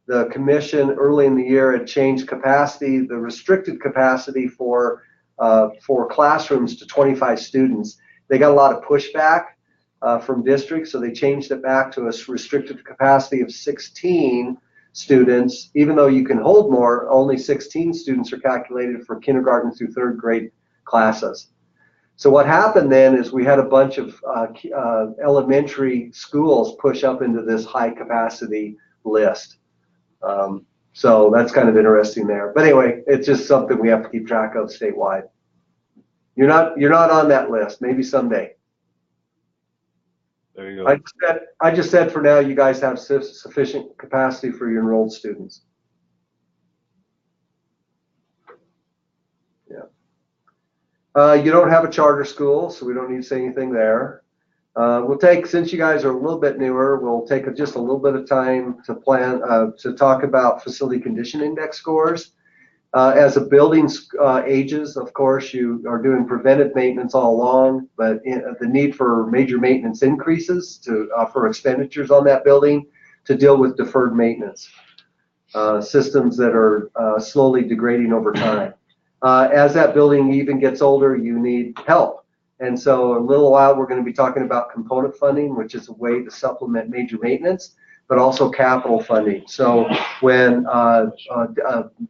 the commission early in the year had changed capacity, the restricted capacity for classrooms to 25 students. They got a lot of pushback from districts, so they changed it back to a restricted capacity of 16 students. Even though you can hold more, only 16 students are calculated for kindergarten through 3rd grade classes. So what happened then is we had a bunch of elementary schools push up into this high capacity list. So that's kind of interesting there. But anyway, it's just something we have to keep track of statewide. You're not on that list. Maybe someday. There you go. I just said for now you guys have sufficient capacity for your enrolled students. Yeah. You don't have a charter school, so we don't need to say anything there. Since you guys are a little bit newer, we'll take just a little bit of time to plan, to talk about facility condition index scores. As a building ages, of course, you are doing preventive maintenance all along, but the need for major maintenance increases for expenditures on that building to deal with deferred maintenance systems that are slowly degrading over time. As that building even gets older, you need help. And so in a little while, we're going to be talking about component funding, which is a way to supplement major maintenance, but also capital funding. So when a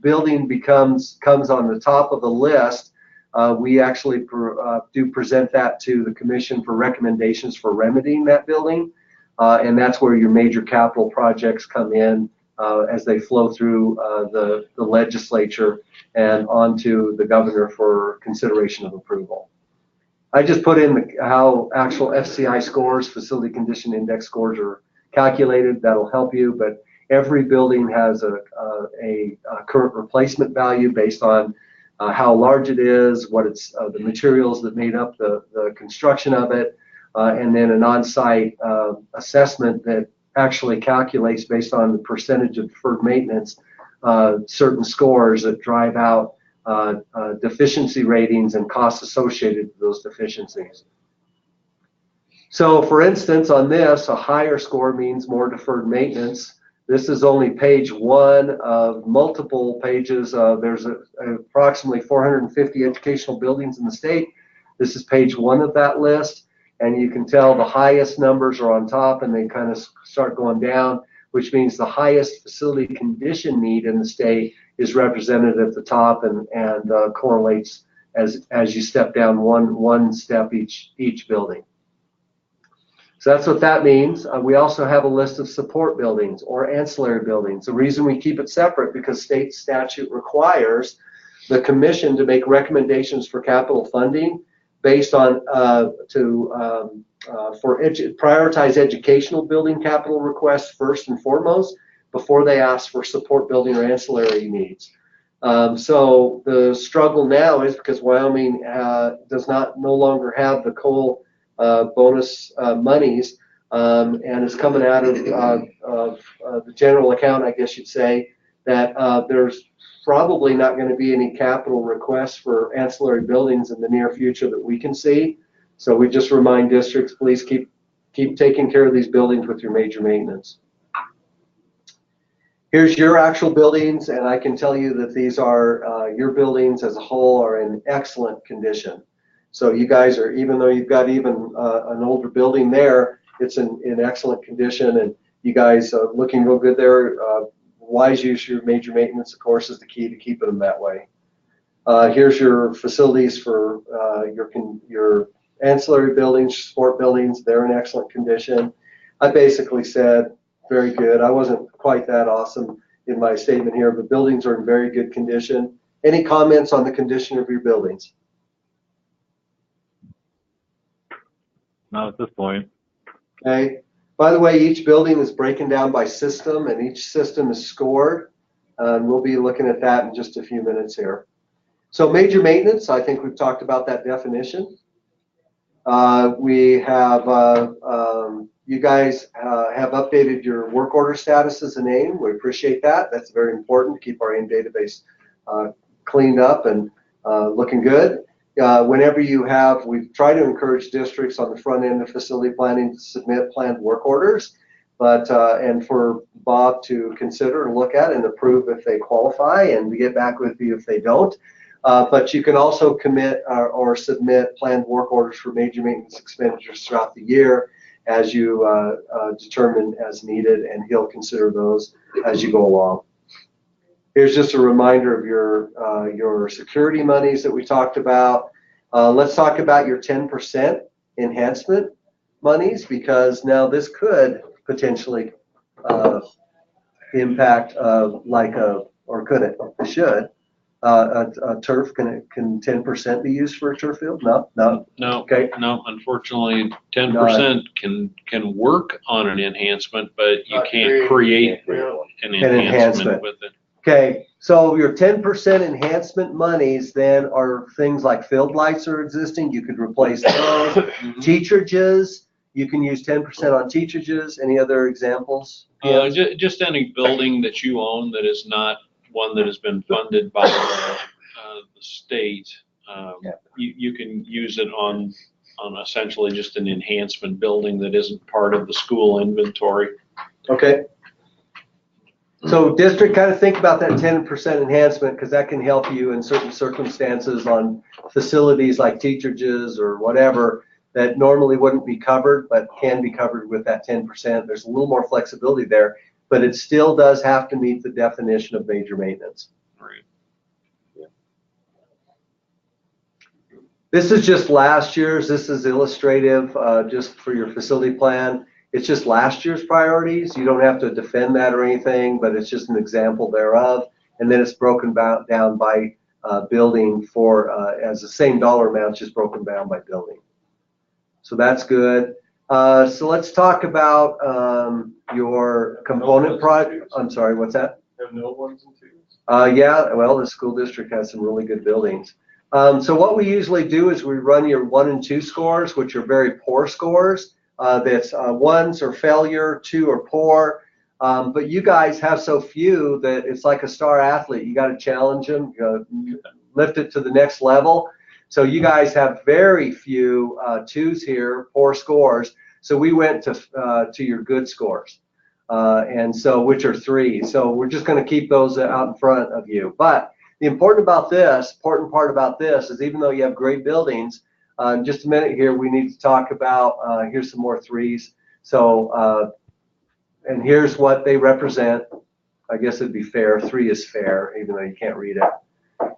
building comes on the top of the list, we actually do present that to the commission for recommendations for remedying that building. And that's where your major capital projects come in as they flow through the legislature and onto the governor for consideration of approval. I just put in how actual FCI scores, facility condition index scores, are calculated. That'll help you, but every building has a current replacement value based on how large it is, what it's the materials that made up the construction of it, and then an on-site assessment that actually calculates based on the percentage of deferred maintenance certain scores that drive out deficiency ratings and costs associated with those deficiencies. So for instance, on this, a higher score means more deferred maintenance. This is only page 1 of multiple pages. There's approximately 450 educational buildings in the state. This is page 1 of that list. And you can tell the highest numbers are on top and they kind of start going down, which means the highest facility condition need in the state is represented at the top and correlates as you step down one step each building. So that's what that means. We also have a list of support buildings or ancillary buildings. The reason we keep it separate because state statute requires the commission to make recommendations for capital funding based on prioritize educational building capital requests first and foremost before they ask for support building or ancillary needs. So the struggle now is because Wyoming does no longer have the coal bonus monies and is coming out of the general account, I guess you'd say, that there's probably not going to be any capital requests for ancillary buildings in the near future that we can see. So we just remind districts, please keep taking care of these buildings with your major maintenance. Here's your actual buildings, and I can tell you that these are your buildings as a whole are in excellent condition. So you guys are, even though you've got even an older building there, it's in excellent condition, and you guys are looking real good there. Wise use of your major maintenance, of course, is the key to keeping them that way. Here's your facilities for your ancillary buildings, support buildings. They're in excellent condition. I basically said very good. I wasn't quite that awesome in my statement here, but buildings are in very good condition. Any comments on the condition of your buildings? Not at this point. Okay. By the way, each building is broken down by system, and each system is scored. And we'll be looking at that in just a few minutes here. So major maintenance, I think we've talked about that definition. We have, you guys have updated your work order statuses and AIM. We appreciate that. That's very important to keep our AIM database cleaned up and looking good. Whenever you have, we try to encourage districts on the front end of facility planning to submit planned work orders, but and for Bob to consider and look at and approve if they qualify, and to get back with you if they don't. But you can also commit or submit planned work orders for major maintenance expenditures throughout the year as you determine as needed, and he'll consider those as you go along. Here's just a reminder of your security monies that we talked about. Let's talk about your 10% enhancement monies, because now this could potentially impact or could it? It should. A turf, can 10% be used for a turf field? No. Okay. No, unfortunately, 10% can work on an enhancement, but you can't create an enhancement with it. Okay, so your 10% enhancement monies then are things like field lights are existing. You could replace those. Teacherages, you can use 10% on teacherages. Any other examples? Just any building that you own that is not one that has been funded by the state. You can use it on essentially just an enhancement building that isn't part of the school inventory. Okay. So district, kind of think about that 10% enhancement, because that can help you in certain circumstances on facilities like teacherages or whatever that normally wouldn't be covered, but can be covered with that 10%. There's a little more flexibility there, but it still does have to meet the definition of major maintenance. Right. This is just last year's. This is illustrative just for your facility plan. It's just last year's priorities. You don't have to defend that or anything, but it's just an example thereof. And then it's broken down by building for as the same dollar amount, just broken down by building. So that's good. So let's talk about your component project. I'm sorry, what's that? Have no 1s and 2s? Yeah, well, the school district has some really good buildings. So what we usually do is we run your 1 and 2 scores, which are very poor scores. That's 1s are failure, 2 are poor. But you guys have so few that it's like a star athlete. You got to challenge them, lift it to the next level. So you guys have very few 2s here, poor scores. So we went to your good scores, and so which are 3. So we're just going to keep those out in front of you. But the important part about this is even though you have great buildings, in just a minute here we need to talk about here's some more 3s. So and here's what they represent. I guess it'd be fair. 3 is fair, even though you can't read it.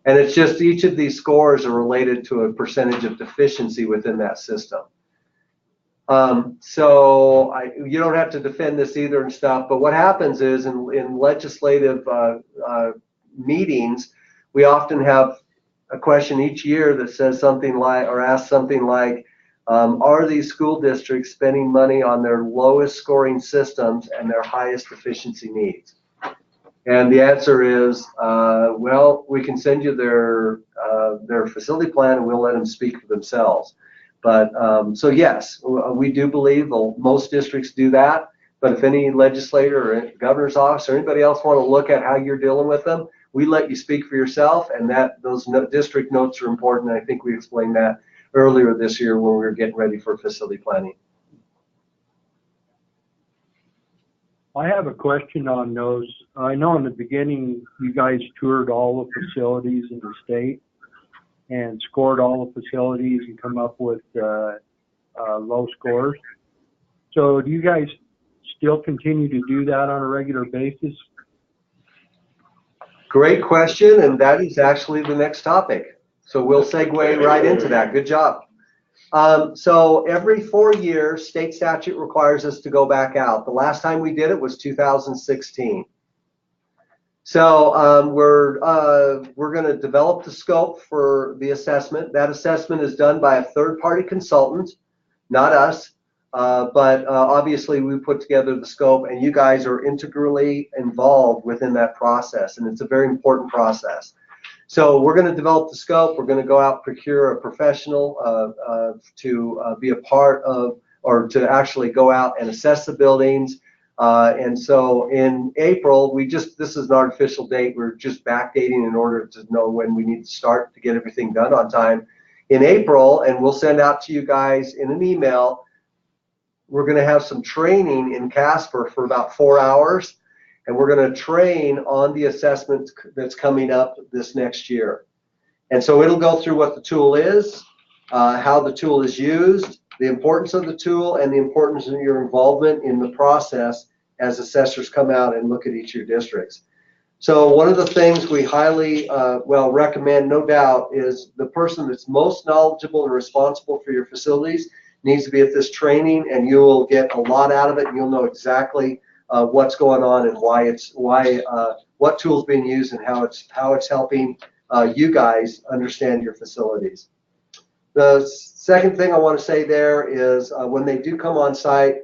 And it's just each of these scores are related to a percentage of deficiency within that system. So you don't have to defend this either and stuff, but what happens is in legislative meetings, we often have a question each year that says something like, or asks something like, are these school districts spending money on their lowest scoring systems and their highest efficiency needs? And the answer is, well, we can send you their facility plan and we'll let them speak for themselves. But so yes, we do believe most districts do that. But if any legislator or governor's office or anybody else want to look at how you're dealing with them, we let you speak for yourself, and those district notes are important. I think we explained that earlier this year when we were getting ready for facility planning. I have a question on those. I know in the beginning you guys toured all the facilities in the state and scored all the facilities and come up with low scores. So do you guys still continue to do that on a regular basis? Great question, and that is actually the next topic. So we'll segue right into that. Good job. So every 4 years, state statute requires us to go back out. The last time we did it was 2016. So we're going to develop the scope for the assessment. That assessment is done by a third-party consultant, not us. But obviously we put together the scope, and you guys are integrally involved within that process, and it's a very important process. So we're going to develop the scope. We're going to go out, procure a professional to be a part of, or to actually go out and assess the buildings. And so in April, this is an artificial date. We're just backdating in order to know when we need to start to get everything done on time. In April, and we'll send out to you guys in an email, we're going to have some training in Casper for about 4 hours, and we're going to train on the assessment that's coming up this next year. And so it'll go through what the tool is, how the tool is used, the importance of the tool, and the importance of your involvement in the process as assessors come out and look at each of your districts. So one of the things we highly recommend, no doubt, is the person that's most knowledgeable and responsible for your facilities needs to be at this training, and you will get a lot out of it, and you'll know exactly what's going on and what tool's being used and how it's helping you guys understand your facilities. The second thing I want to say there is when they do come on site,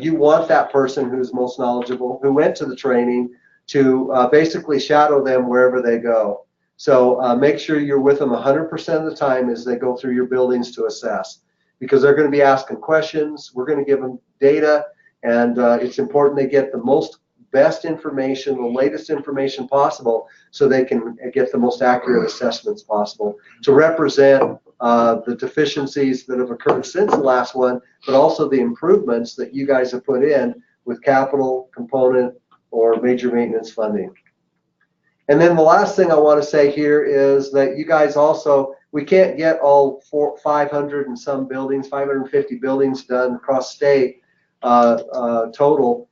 you want that person who's most knowledgeable, who went to the training, to basically shadow them wherever they go. So make sure you're with them 100% of the time as they go through your buildings to assess, because they're going to be asking questions. We're going to give them data, and it's important they get the best information, the latest information possible, so they can get the most accurate assessments possible to represent the deficiencies that have occurred since the last one, but also the improvements that you guys have put in with capital component or major maintenance funding. And then the last thing I want to say here is that you guys also, we can't get all 500 and some buildings, 550 buildings done across state total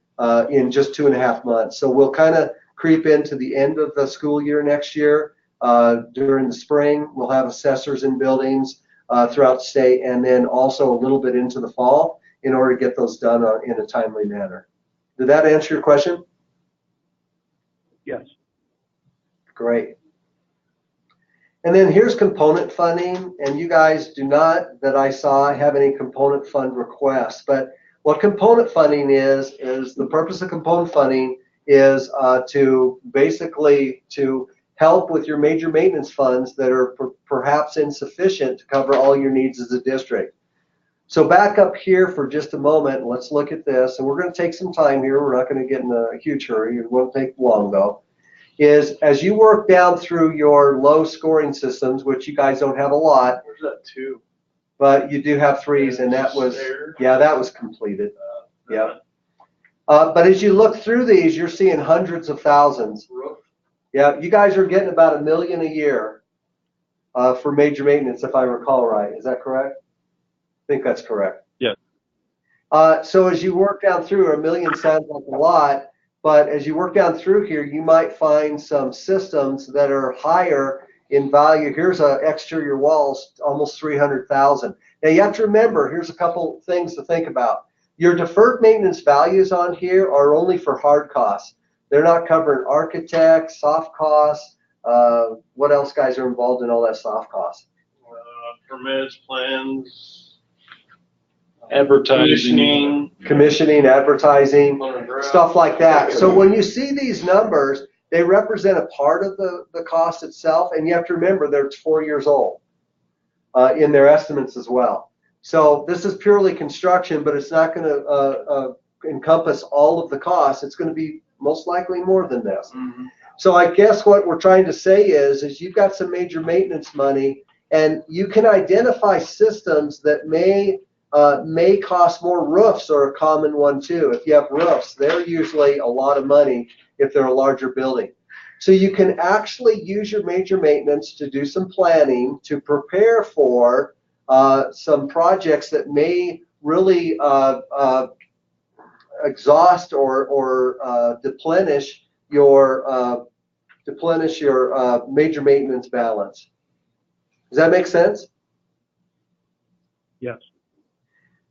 in just 2.5 months. So we'll kind of creep into the end of the school year next year. During the spring, we'll have assessors in buildings throughout the state, and then also a little bit into the fall in order to get those done in a timely manner. Did that answer your question? Yes. Great. And then here's component funding, and you guys do not, that I saw, have any component fund requests. But what component funding is the purpose of component funding is to basically to help with your major maintenance funds that are perhaps insufficient to cover all your needs as a district. So back up here for just a moment, let's look at this, and we're going to take some time here. We're not going to get in a huge hurry. It won't take long though. Is as you work down through your low scoring systems, which you guys don't have a lot. Where's that 2? But you do have 3s, and that was, yeah, that was completed. Yeah. But as you look through these, you're seeing hundreds of thousands. Yeah, you guys are getting about $1 million a year for major maintenance, if I recall right. Is that correct? I think that's correct. Yes. So as you work down through, $1 million sounds like a lot, but as you work down through here, you might find some systems that are higher in value. Here's a exterior walls, almost 300,000. Now you have to remember, here's a couple things to think about. Your deferred maintenance values on here are only for hard costs. They're not covering architects, soft costs. What else, guys, are involved in all that soft costs? Permits, plans, Advertising. Commissioning, advertising, stuff like that. So when you see these numbers, they represent a part of the cost itself, and you have to remember they're 4 years old in their estimates as well. So this is purely construction, but it's not going to encompass all of the costs. It's going to be most likely more than this. Mm-hmm. So I guess what we're trying to say is you've got some major maintenance money, and you can identify systems that may cost more. Roofs are a common one too. If you have roofs, they're usually a lot of money if they're a larger building. So you can actually use your major maintenance to do some planning to prepare for some projects that may really exhaust or deplenish your major maintenance balance. Does that make sense? Yes.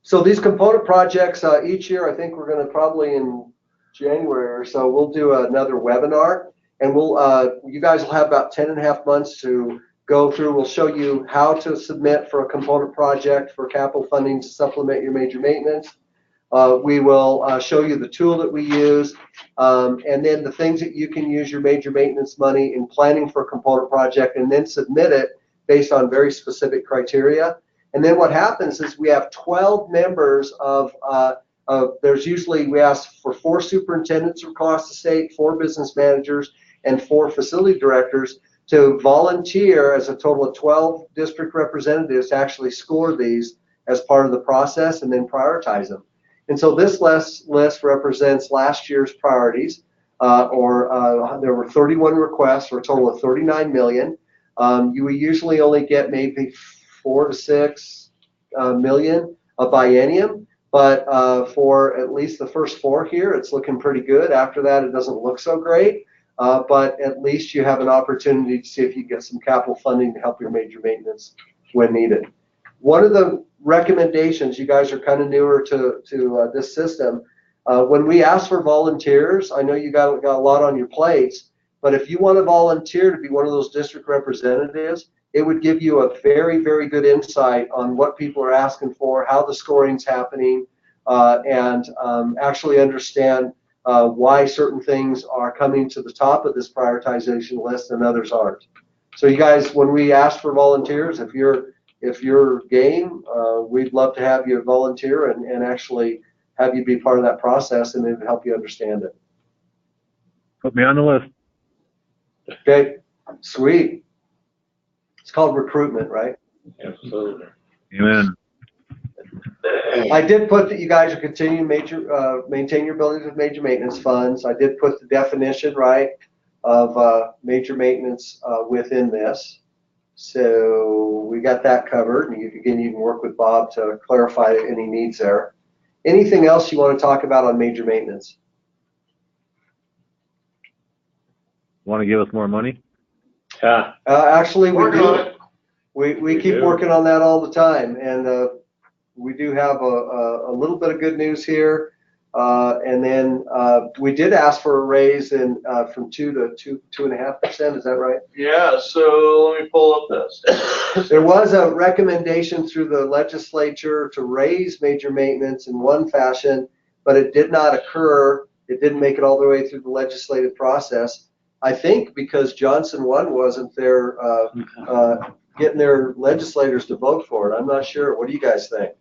So these component projects, each year, I think we're going to probably in January or so, we'll do another webinar, and you guys will have about 10.5 months to go through. We'll show you how to submit for a component project for capital funding to supplement your major maintenance. We will show you the tool that we use, and then the things that you can use your major maintenance money in planning for a component project, and then submit it based on very specific criteria. And then what happens is we have 12 members there's usually, we ask for 4 superintendents across the state, 4 business managers, and 4 facility directors to volunteer as a total of 12 district representatives to actually score these as part of the process and then prioritize them. And so this list represents last year's priorities, there were 31 requests for a total of 39 million. You usually only get maybe 4 to 6 million a biennium, but for at least the first 4 here, it's looking pretty good. After that, it doesn't look so great, but at least you have an opportunity to see if you get some capital funding to help your major maintenance when needed. One of the recommendations, you guys are kind of newer to this system, when we ask for volunteers, I know you got a lot on your plates, but if you want to volunteer to be one of those district representatives, it would give you a very, very good insight on what people are asking for, how the scoring's happening, and actually understand why certain things are coming to the top of this prioritization list and others aren't. So you guys, when we ask for volunteers, if you're game, we'd love to have you volunteer and actually have you be part of that process, and then help you understand it. Put me on the list. Okay, sweet. It's called recruitment, right? Absolutely. Amen. I did put that you guys are continuing maintain your buildings with major maintenance funds. I did put the definition, right, of major maintenance within this. So we got that covered. And again, you can work with Bob to clarify any needs there. Anything else you want to talk about on major maintenance? Want to give us more money? Actually, we Working on do. it. We keep working on that all the time, and we do have a little bit of good news here. And then we did ask for a raise in from 2 to 2.5%. Is that right? Yeah, so let me pull up this. There was a recommendation through the legislature to raise major maintenance in one fashion, but it did not occur. It didn't make it all the way through the legislative process. I think because Johnson 1 wasn't there getting their legislators to vote for it. I'm not sure. What do you guys think?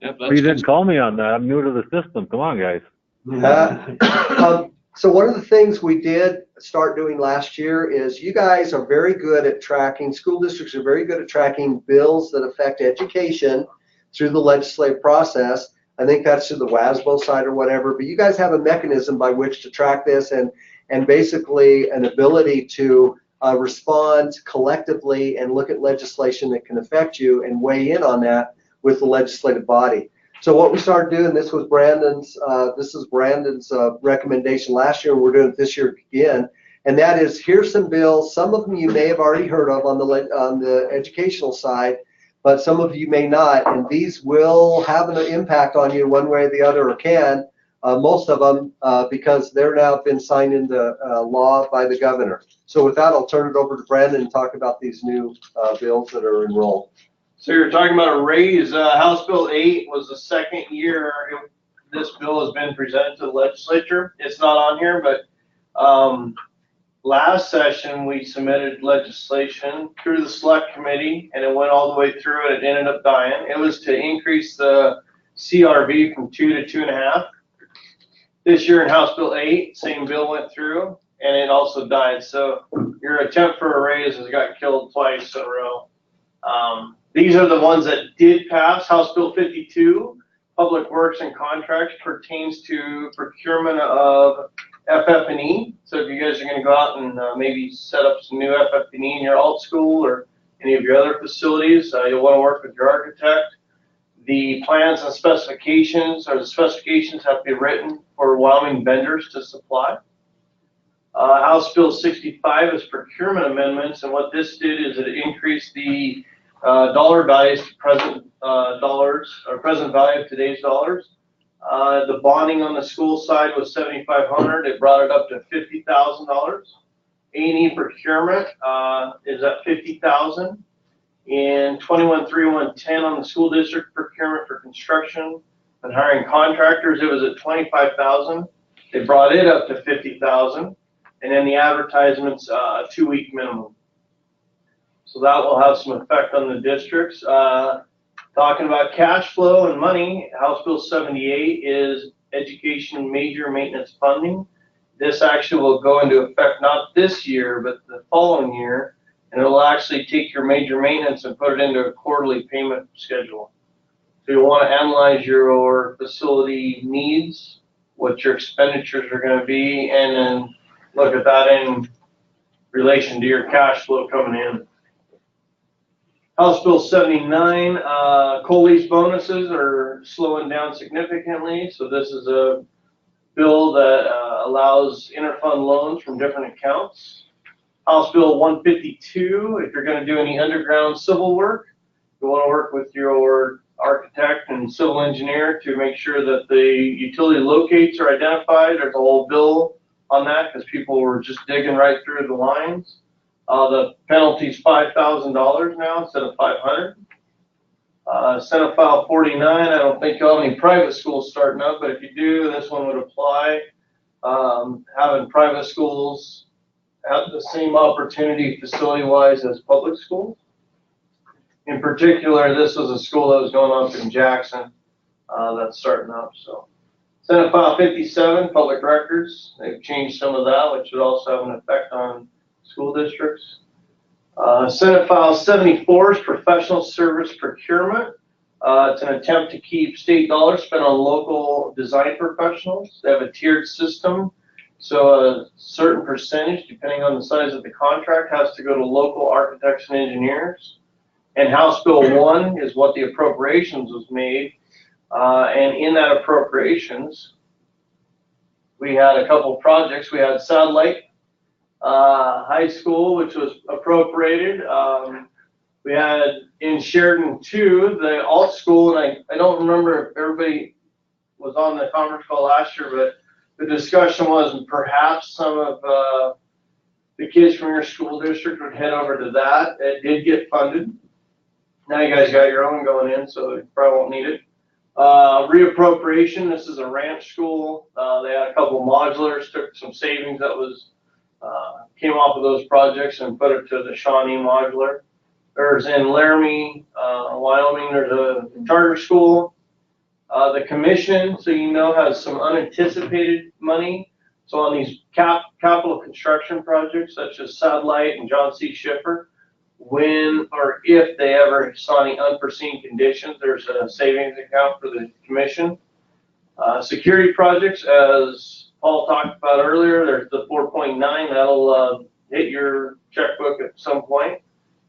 Yep, Well, you didn't call me on that. I'm new to the system. Come on, guys. So one of the things we did start doing last year is you guys are very good at tracking, school districts are very good at tracking bills that affect education through the legislative process. I think that's through the WASBO side or whatever, but you guys have a mechanism by which to track this and basically an ability to respond collectively and look at legislation that can affect you and weigh in on that with the legislative body. So what we started doing, this was Brandon's recommendation last year, and we're doing it this year again, and that is, here's some bills. Some of them you may have already heard of on the educational side, but some of you may not, and these will have an impact on you one way or the other, or can. Most of them, because they're now been signed into law by the governor. So with that, I'll turn it over to Brandon and talk about these new bills that are enrolled. So you're talking about a raise. House Bill 8 was the second year this bill has been presented to the legislature. It's not on here, but last session we submitted legislation through the select committee, and it went all the way through, and it ended up dying. It was to increase the CRV from 2 to 2.5. This year in House Bill 8, same bill went through, and it also died. So your attempt for a raise has got killed twice in a row. These are the ones that did pass. House Bill 52, Public Works and Contracts, pertains to procurement of FF&E. So if you guys are going to go out and maybe set up some new FF&E in your alt school or any of your other facilities, you'll want to work with your architect. The plans and specifications, or the specifications, have to be written for Wyoming vendors to supply. House Bill 65 is procurement amendments, and what this did is it increased the dollar values to present dollars, or present value of today's dollars. The bonding on the school side was $7,500. It brought it up to $50,000. A&E procurement is at $50,000. In 21-3-110 on the school district procurement for construction and hiring contractors, it was at $25,000. They brought it up to $50,000, and then the advertisements, a 2-week minimum. So that will have some effect on the districts. Talking about cash flow and money, House Bill 78 is education major maintenance funding. This actually will go into effect not this year, but the following year, and it will actually take your major maintenance and put it into a quarterly payment schedule. So you'll want to analyze your facility needs, what your expenditures are going to be, and then look at that in relation to your cash flow coming in. House Bill 79, coal lease bonuses are slowing down significantly. So this is a bill that allows interfund loans from different accounts. House Bill 152, if you're going to do any underground civil work, you want to work with your architect and civil engineer to make sure that the utility locates are identified. There's a whole bill on that because people were just digging right through the lines. The penalty's $5,000 now instead of $500. Senate File 49, I don't think you'll have any private schools starting up, but if you do, this one would apply. Having private schools have the same opportunity facility-wise as public schools. In particular, this was a school that was going up in Jackson that's starting up. So, Senate File 57, public records. They've changed some of that, which would also have an effect on school districts. Senate File 74 is professional service procurement. It's an attempt to keep state dollars spent on local design professionals. They have a tiered system So a certain percentage, depending on the size of the contract, has to go to local architects and engineers. And House Bill 1 is what the appropriations was made. And in that appropriations, we had a couple projects. We had Satellite High School, which was appropriated. We had in Sheridan 2, the alt school, and I don't remember if everybody was on the conference call last year, but the discussion was perhaps some of the kids from your school district would head over to that. It did get funded. Now you guys got your own going in, so you probably won't need it. Reappropriation, this is a ranch school. They had a couple modulars, took some savings that was came off of those projects and put it to the Shawnee modular. There's in Laramie, Wyoming, there's a charter school. The commission, so you know, has some unanticipated money. So on these capital construction projects such as Satellite and John C. Schiffer, when or if they ever saw any unforeseen conditions, there's a savings account for the commission. Security projects, as Paul talked about earlier, there's the 4.9 that'll hit your checkbook at some point.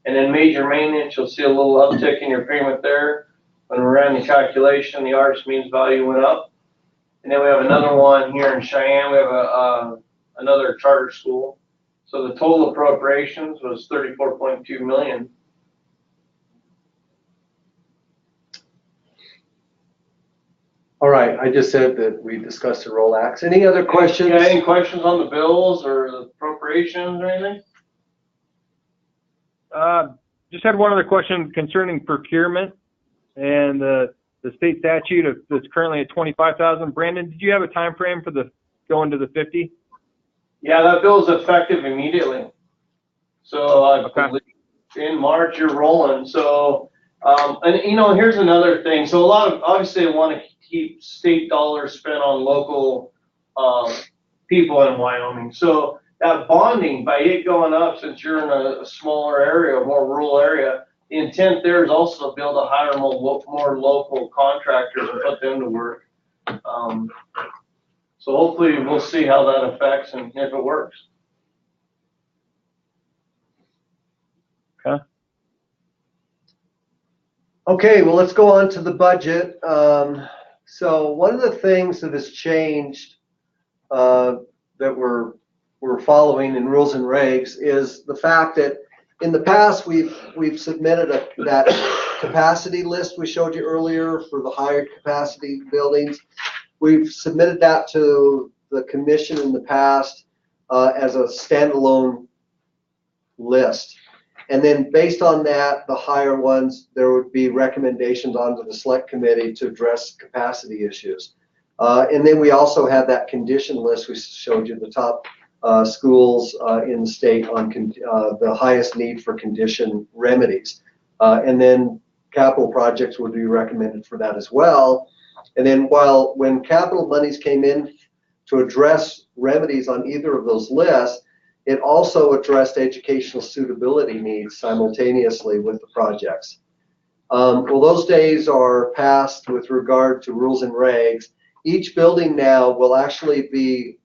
And then major maintenance, you'll see a little uptick in your payment there. When we ran the calculation, the artist means value went up. And then we have another one here in Cheyenne. We have another charter school. So the total appropriations was $34.2 million. All right, I just said that we discussed the roll acts. Any other questions? Yeah, any questions on the bills or the appropriations or anything? Just had one other question concerning procurement and the state statute that's currently at 25,000. Brandon, did you have a time frame for the going to the 50? Yeah, that bill is effective immediately. So I believe in March you're rolling. So and you know, here's another thing. So a lot of obviously they want to keep state dollars spent on local people in Wyoming. So that bonding, by it going up, since you're in a smaller area, a more rural area, the intent there is also to be able to hire more local contractors and put them to work. So hopefully we'll see how that affects and if it works. Okay. Okay, well, let's go on to the budget. So one of the things that has changed that we're following in rules and regs is the fact that in the past we've submitted that capacity list we showed you earlier for the higher capacity buildings. We've submitted that to the commission in the past as a standalone list. And then based on that, the higher ones, there would be recommendations onto the select committee to address capacity issues. And then we also have that condition list we showed you, the top schools in the state on the highest need for condition remedies. And then capital projects would be recommended for that as well. And then when capital monies came in to address remedies on either of those lists, it also addressed educational suitability needs simultaneously with the projects. Well, those days are past with regard to rules and regs. Each building now will actually be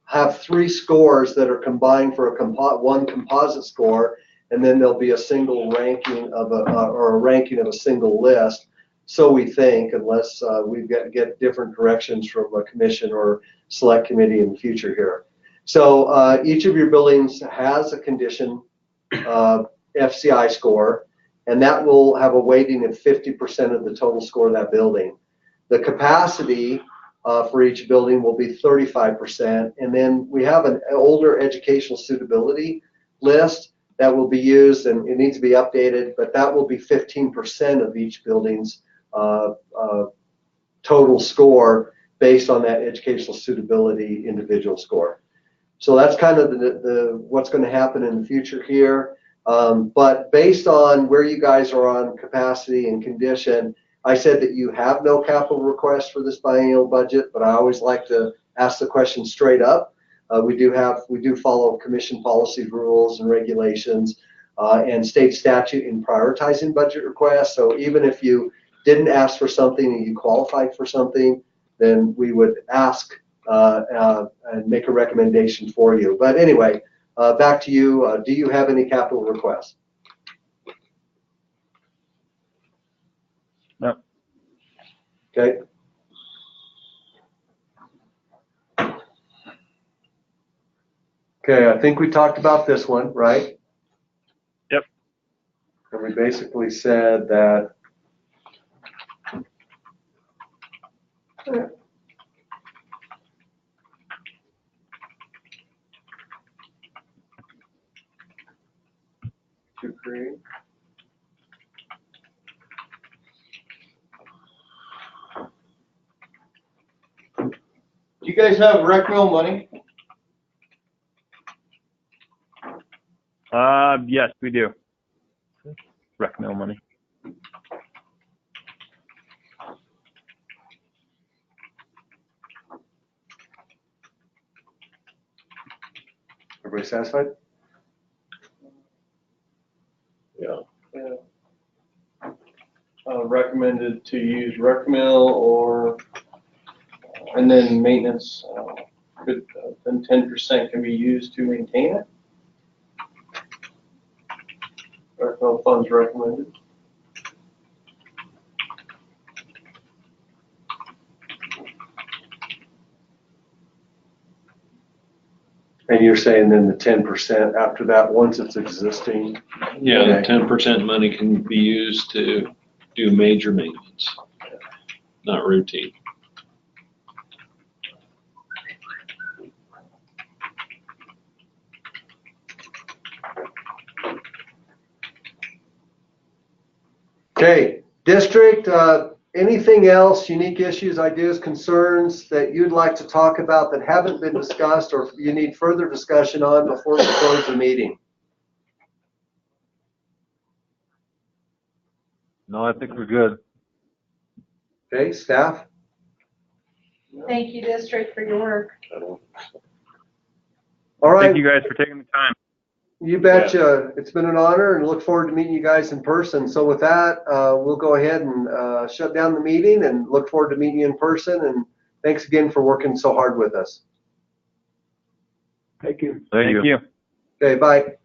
have 3 scores that are combined for one composite score, and then there'll be a single ranking of a ranking of a single list. So we think, unless we get different directions from a commission or select committee in the future here. So each of your buildings has a condition FCI score, and that will have a weighting of 50% of the total score of that building. The capacity for each building will be 35%, and then we have an older educational suitability list that will be used, and it needs to be updated, but that will be 15% of each building's total score based on that educational suitability individual score. So that's kind of what's going to happen in the future here. But based on where you guys are on capacity and condition, I said that you have no capital requests for this biennial budget, but I always like to ask the question straight up. We do follow commission policy rules and regulations and state statute in prioritizing budget requests. So even if you didn't ask for something and you qualified for something, then we would ask and make a recommendation for you. But anyway, back to you. Do you have any capital requests? No. Okay. Okay, I think we talked about this one, right? Yep. And we basically said that to create. Do you guys have rec mill money? Yes, we do. Rec mill money. Everybody satisfied? Yeah. Recommended to use rec mill or, and then maintenance, then 10% can be used to maintain it. Rec mill funds recommended. And you're saying then the 10% after that, once it's existing? Yeah, the Okay. 10% money can be used to do major maintenance, not routine. Okay, district, anything else, unique issues, ideas, concerns that you'd like to talk about that haven't been discussed or you need further discussion on before we close the meeting? No, I think we're good. Okay, staff? Thank you, district, for your work. All right. Thank you guys for taking the time. You betcha. It's been an honor and look forward to meeting you guys in person. So with that, we'll go ahead and shut down the meeting and look forward to meeting you in person. And thanks again for working so hard with us. Thank you. Thank you. you. Okay, bye.